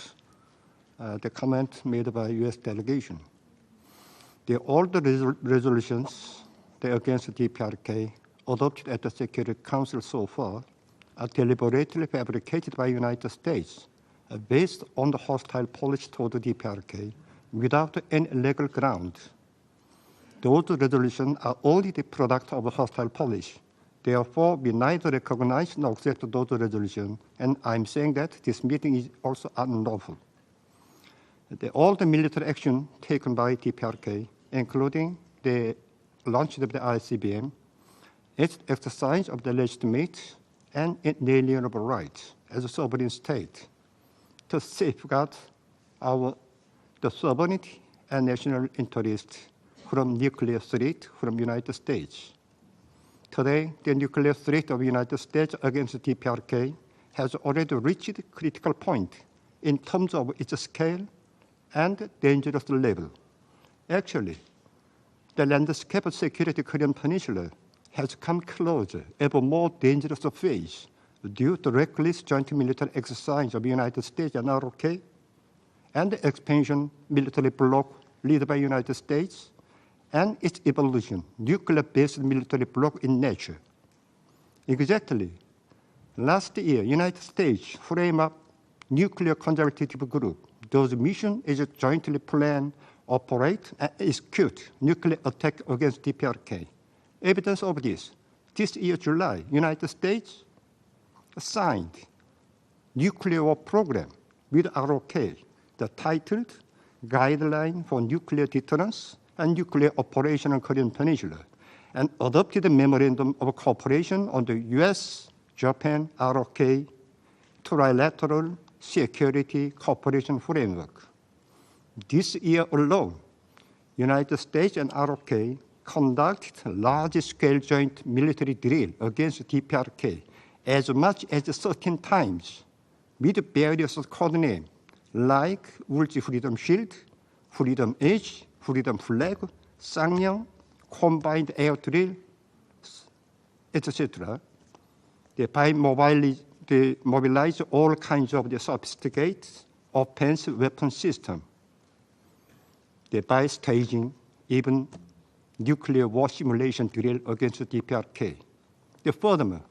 the comment made by U.S. delegation. All the resolutions against DPRK adopted at the Security Council so far are deliberately fabricated by the United States based on the hostile policy toward the DPRK without any legal ground. Those resolutions are only the product of a hostile policy. Therefore, we neither recognize nor accept those resolutions, and I'm saying that this meeting is also unlawful. All the military action taken by DPRK, including the launch of the ICBM, its exercise of the legitimate and inalienable rights as a sovereign state to safeguard the sovereignty and national interest from nuclear threat from the United States. Today, the nuclear threat of the United States against the DPRK has already reached a critical point in terms of its scale and dangerous level. Actually, the landscape of security Korean Peninsula has come closer, ever more dangerous phase due to reckless joint military exercise of the United States and ROK, and the expansion military bloc led by the United States, and its evolution, nuclear-based military bloc in nature. Exactly, last year, United States framed up nuclear consultative group. Those mission is jointly plan, operate, and execute nuclear attack against DPRK. Evidence of this year, July, United States signed nuclear war program with ROK, the titled Guideline for Nuclear Deterrence and Nuclear Operation on Korean Peninsula, and adopted a memorandum of cooperation on the US, Japan, ROK, trilateral security cooperation framework. This year alone, United States and ROK conducted large-scale joint military drill against DPRK as much as 13 times with various code names like Ulchi Freedom Shield, Freedom Edge, Freedom Flag, Sangyeong, Combined Air Drill, etc. They mobilize all kinds of the sophisticated offensive weapon system. They by staging even nuclear war simulation drill against the DPRK. Furthermore,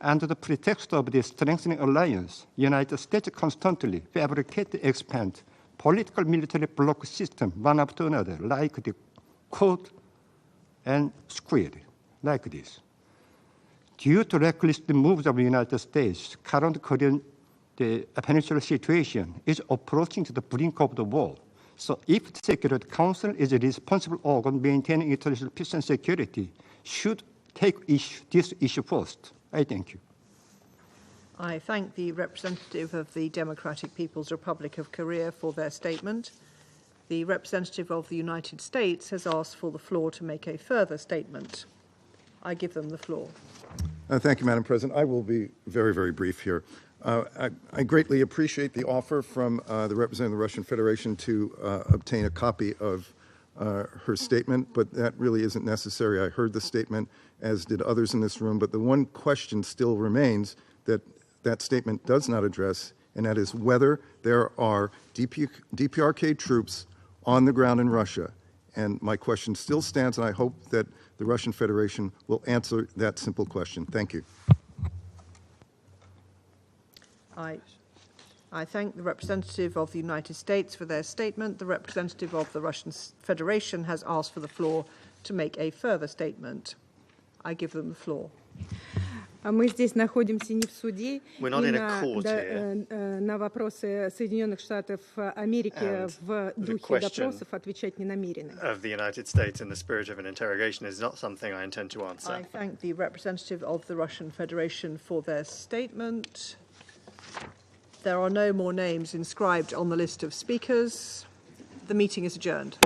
under the pretext of the strengthening alliance, United States constantly fabricate and expand political military bloc system one after another, like the Quad and Squid, like this. Due to reckless moves of the United States, current Korean peninsula situation is approaching to the brink of the war. So if the Security Council is a responsible organ maintaining international peace and security, should take this issue first. I thank you. I thank the representative of the Democratic People's Republic of Korea for their statement. The representative of the United States has asked for the floor to make a further statement. I give them the floor. Thank you, Madam President. I will be very, very brief here. I greatly appreciate the offer from the representative of the Russian Federation to obtain a copy of her statement, but that really isn't necessary. I heard the statement, as did others in this room, but the one question still remains that that statement does not address, and that is whether there are DPRK troops on the ground in Russia. And my question still stands, and I hope that the Russian Federation will answer that simple question. Thank you. I thank the representative of the United States for their statement. The representative of the Russian Federation has asked for the floor to make a further statement. I give them the floor. Мы здесь находимся не в суде, и на вопросы Соединенных Штатов Америки в духе допросов отвечать не намерены. Of the United States in the spirit of an interrogation is not something I intend to answer. I thank the representative of the Russian Federation for their statement. There are no more names inscribed on the list of speakers. The meeting is adjourned.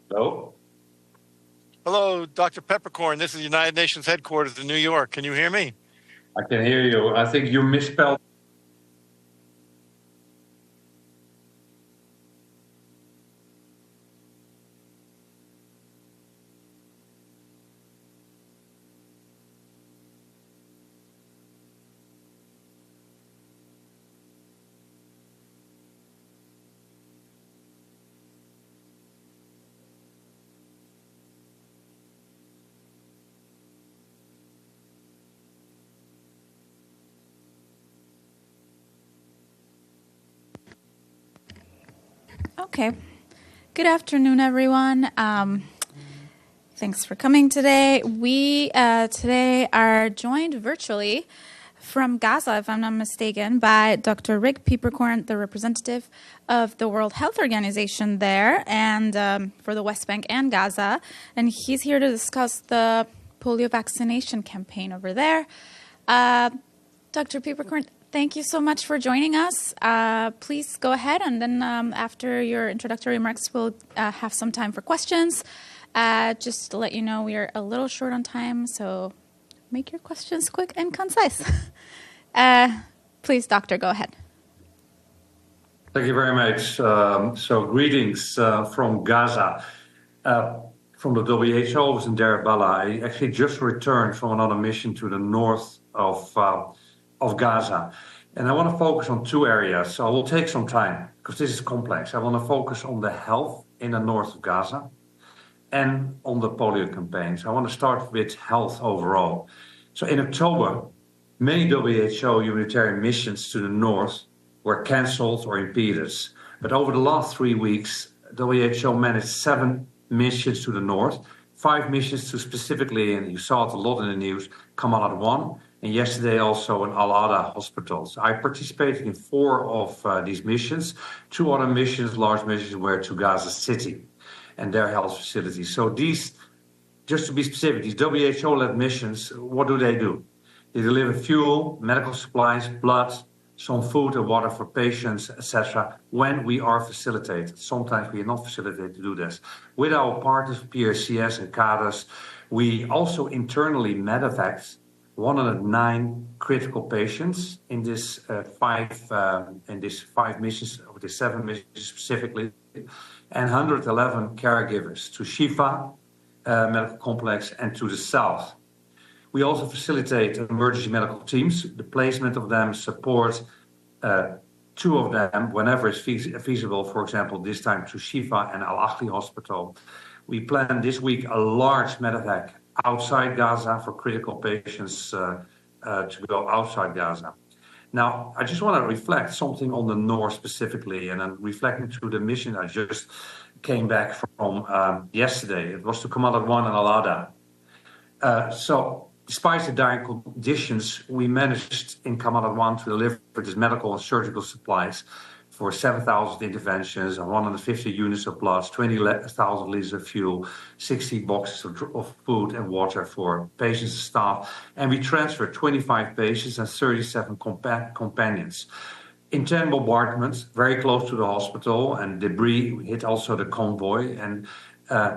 Hello? Hello, Dr. Peppercorn. This is United Nations headquarters in New York. Can you hear me? I can hear you. I think you misspelled. Okay. Good afternoon, everyone. Thanks for coming today. We today are joined virtually from Gaza, if I'm not mistaken, by Dr. Rick Peppercorn, the representative of the World Health Organization there and for the West Bank and Gaza. And he's here to discuss the polio vaccination campaign over there. Dr. Peppercorn, thank you so much for joining us. Please go ahead, and then after your introductory remarks, we'll have some time for questions. Just to let you know, we are a little short on time, so make your questions quick and concise. Please, Doctor, go ahead. Thank you very much. So greetings from Gaza. From the WHO, I was in Deir Bala. I actually just returned from another mission to the north of Gaza. And I want to focus on two areas. So I will take some time because this is complex. I want to focus on the health in the north of Gaza and on the polio campaigns. I want to start with health overall. So in October, many WHO humanitarian missions to the north were cancelled or impeded. But over the last 3 weeks, WHO managed 7 missions to the north, 5 missions to specifically, and you saw it a lot in the news, Kamal Adwan, and yesterday also in Al-Ada hospitals. I participated in 4 of these missions. 2 other missions, large missions, were to Gaza City and their health facilities. So these, just to be specific, these WHO-led missions, what do? They deliver fuel, medical supplies, blood, some food and water for patients, etc., when we are facilitated. Sometimes we are not facilitated to do this. With our partners, PRCS and CADAS, we also internally medevaced 109 critical patients in this 5 missions, or the 7 missions specifically, and 111 caregivers to Shifa Medical Complex and to the south. We also facilitate emergency medical teams, the placement of them, support 2 of them whenever it's feasible, for example, this time to Shifa and Al-Ahli Hospital. We plan this week a large medevac outside Gaza for critical patients to go outside Gaza. Now, I just want to reflect something on the north specifically, and I'm reflecting to the mission I just came back from yesterday. It was to Kamal Adwan and Al-Ada. So despite the dire conditions, we managed in Kamal Adwan to deliver these medical and surgical supplies for 7,000 interventions and 150 units of blood, 20,000 liters of fuel, 60 boxes of food and water for patients and staff. And we transferred 25 patients and 37 companions. In 10 bombardments, very close to the hospital, and debris hit also the convoy, and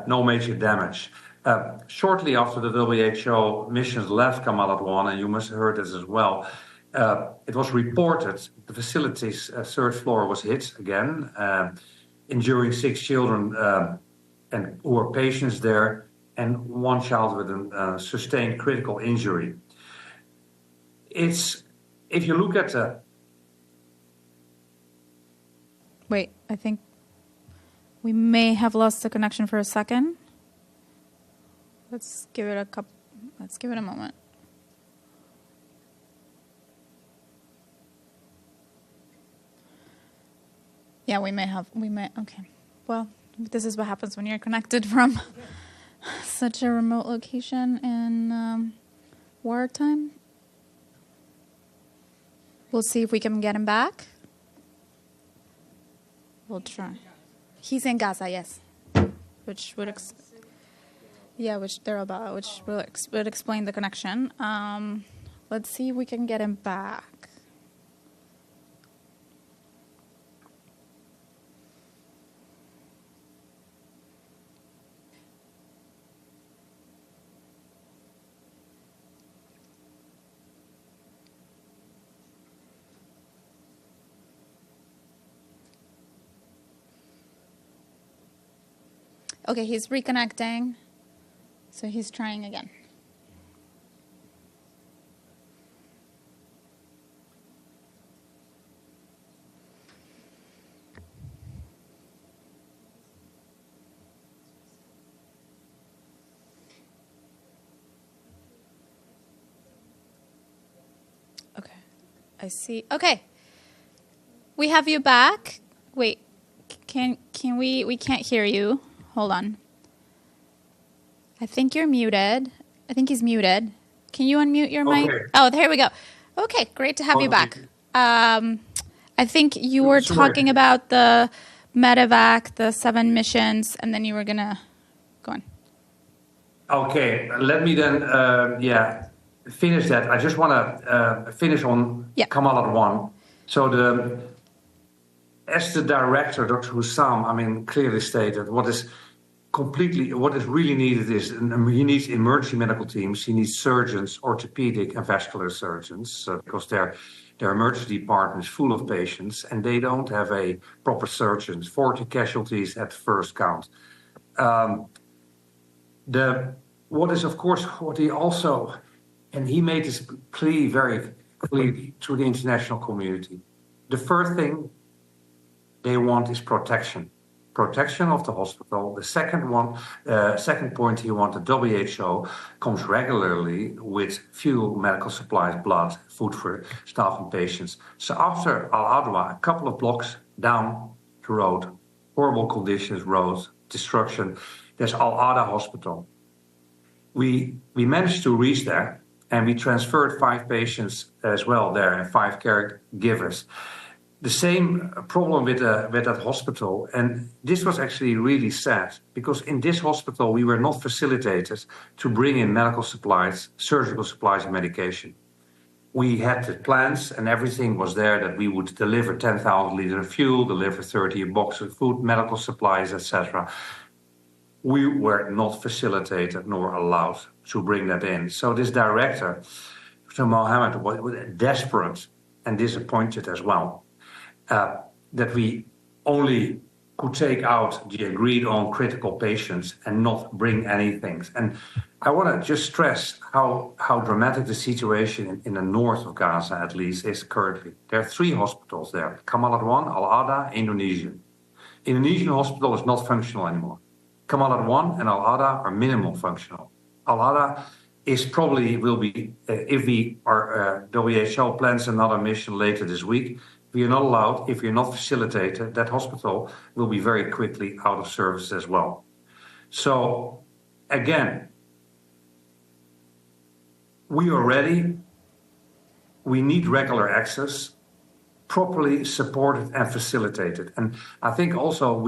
no major damage. Shortly after the WHO missions left Kamal Adwan, and you must have heard this as well, it was reported the facility's 3rd floor was hit again, injuring 6 children and who were patients there, and 1 child with a sustained critical injury. If you look at the... Wait, I think we may have lost the connection for a second. Let's give it a moment. Yeah, we may, okay. Well, this is what happens when you're connected from such a remote location in wartime. We'll see if we can get him back. We'll try. He's in Gaza, yes. Which would would explain the connection. Let's see if we can get him back. Okay, he's reconnecting. So he's trying again. Okay, I see. Okay, we have you back. Wait, can we can't hear you. Hold on. I think you're muted. I think he's muted. Can you unmute your mic? Oh, there we go. Okay, great to have you back. I think you were talking about the medevac, the 7 missions, and then you were gonna go on. Okay, let me then, finish that. I just want to finish on Kamalat 1. So as the director, Dr. Hussam, I mean, clearly stated what is really needed is he needs emergency medical teams. He needs surgeons, orthopedic and vascular surgeons, because their emergency department is full of patients and they don't have a proper surgeons. 40 casualties at first count. What is, of course, what he also, and he made this plea very clearly to the international community. The first thing they want is protection. Protection of the hospital. The second point he wanted, WHO comes regularly with fuel, medical supplies, blood, food for staff and patients. So after Al-Adwa, a couple of blocks down the road, horrible conditions, roads, destruction, there's Al-Ada Hospital. We managed to reach there and we transferred 5 patients as well there and 5 caregivers. The same problem with that hospital, and this was actually really sad because in this hospital we were not facilitated to bring in medical supplies, surgical supplies and medication. We had the plans and everything was there that we would deliver 10,000 liters of fuel, deliver 30 boxes of food, medical supplies, etc. We were not facilitated nor allowed to bring that in. So this director, Dr. Mohammed, was desperate and disappointed as well. That we only could take out the agreed on critical patients and not bring anything. And I want to just stress how dramatic the situation in the north of Gaza, at least, is currently. There are 3 hospitals there, Kamalat 1, Al-Ada, Indonesian. Indonesian hospital is not functional anymore. Kamalat 1 and Al-Ada are minimal functional. Al-Ada is probably will be, if WHO plans another mission later this week, if you're not allowed, if you're not facilitated, that hospital will be very quickly out of service as well. So, again, we are ready. We need regular access, properly supported and facilitated. And I think also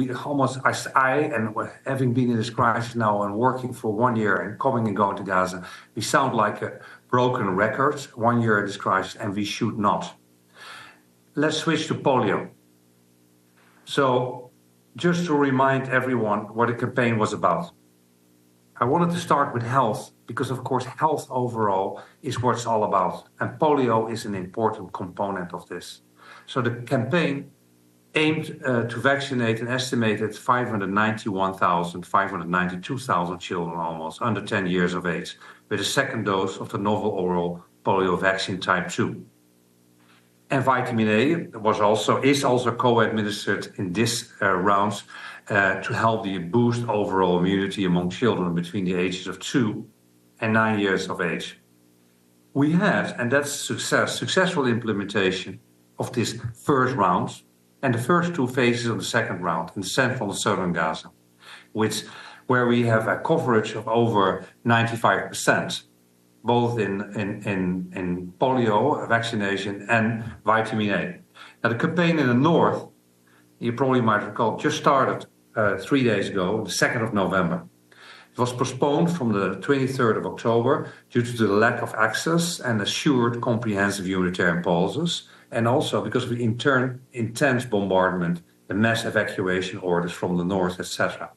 having been in this crisis now and working for 1 year and coming and going to Gaza, we sound like a broken record, 1 year in this crisis, and we should not. Let's switch to polio. So just to remind everyone what the campaign was about. I wanted to start with health because, of course, health overall is what it's all about. And polio is an important component of this. So the campaign aimed to vaccinate an estimated 592,000 children almost under 10 years of age with a second dose of the novel oral polio vaccine type 2. And vitamin A is also co-administered in this rounds to help boost overall immunity among children between the ages of 2 and 9 years of age. We had, and that's successful implementation of this first round and the first 2 phases of the second round in central and southern Gaza, where we have a coverage of over 95%. Both in polio vaccination and vitamin A. Now, the campaign in the north, you probably might recall, just started 3 days ago, the 2nd of November. It was postponed from the 23rd of October due to the lack of access and assured comprehensive humanitarian policies, and also because of the intense bombardment, the mass evacuation orders from the north, etc.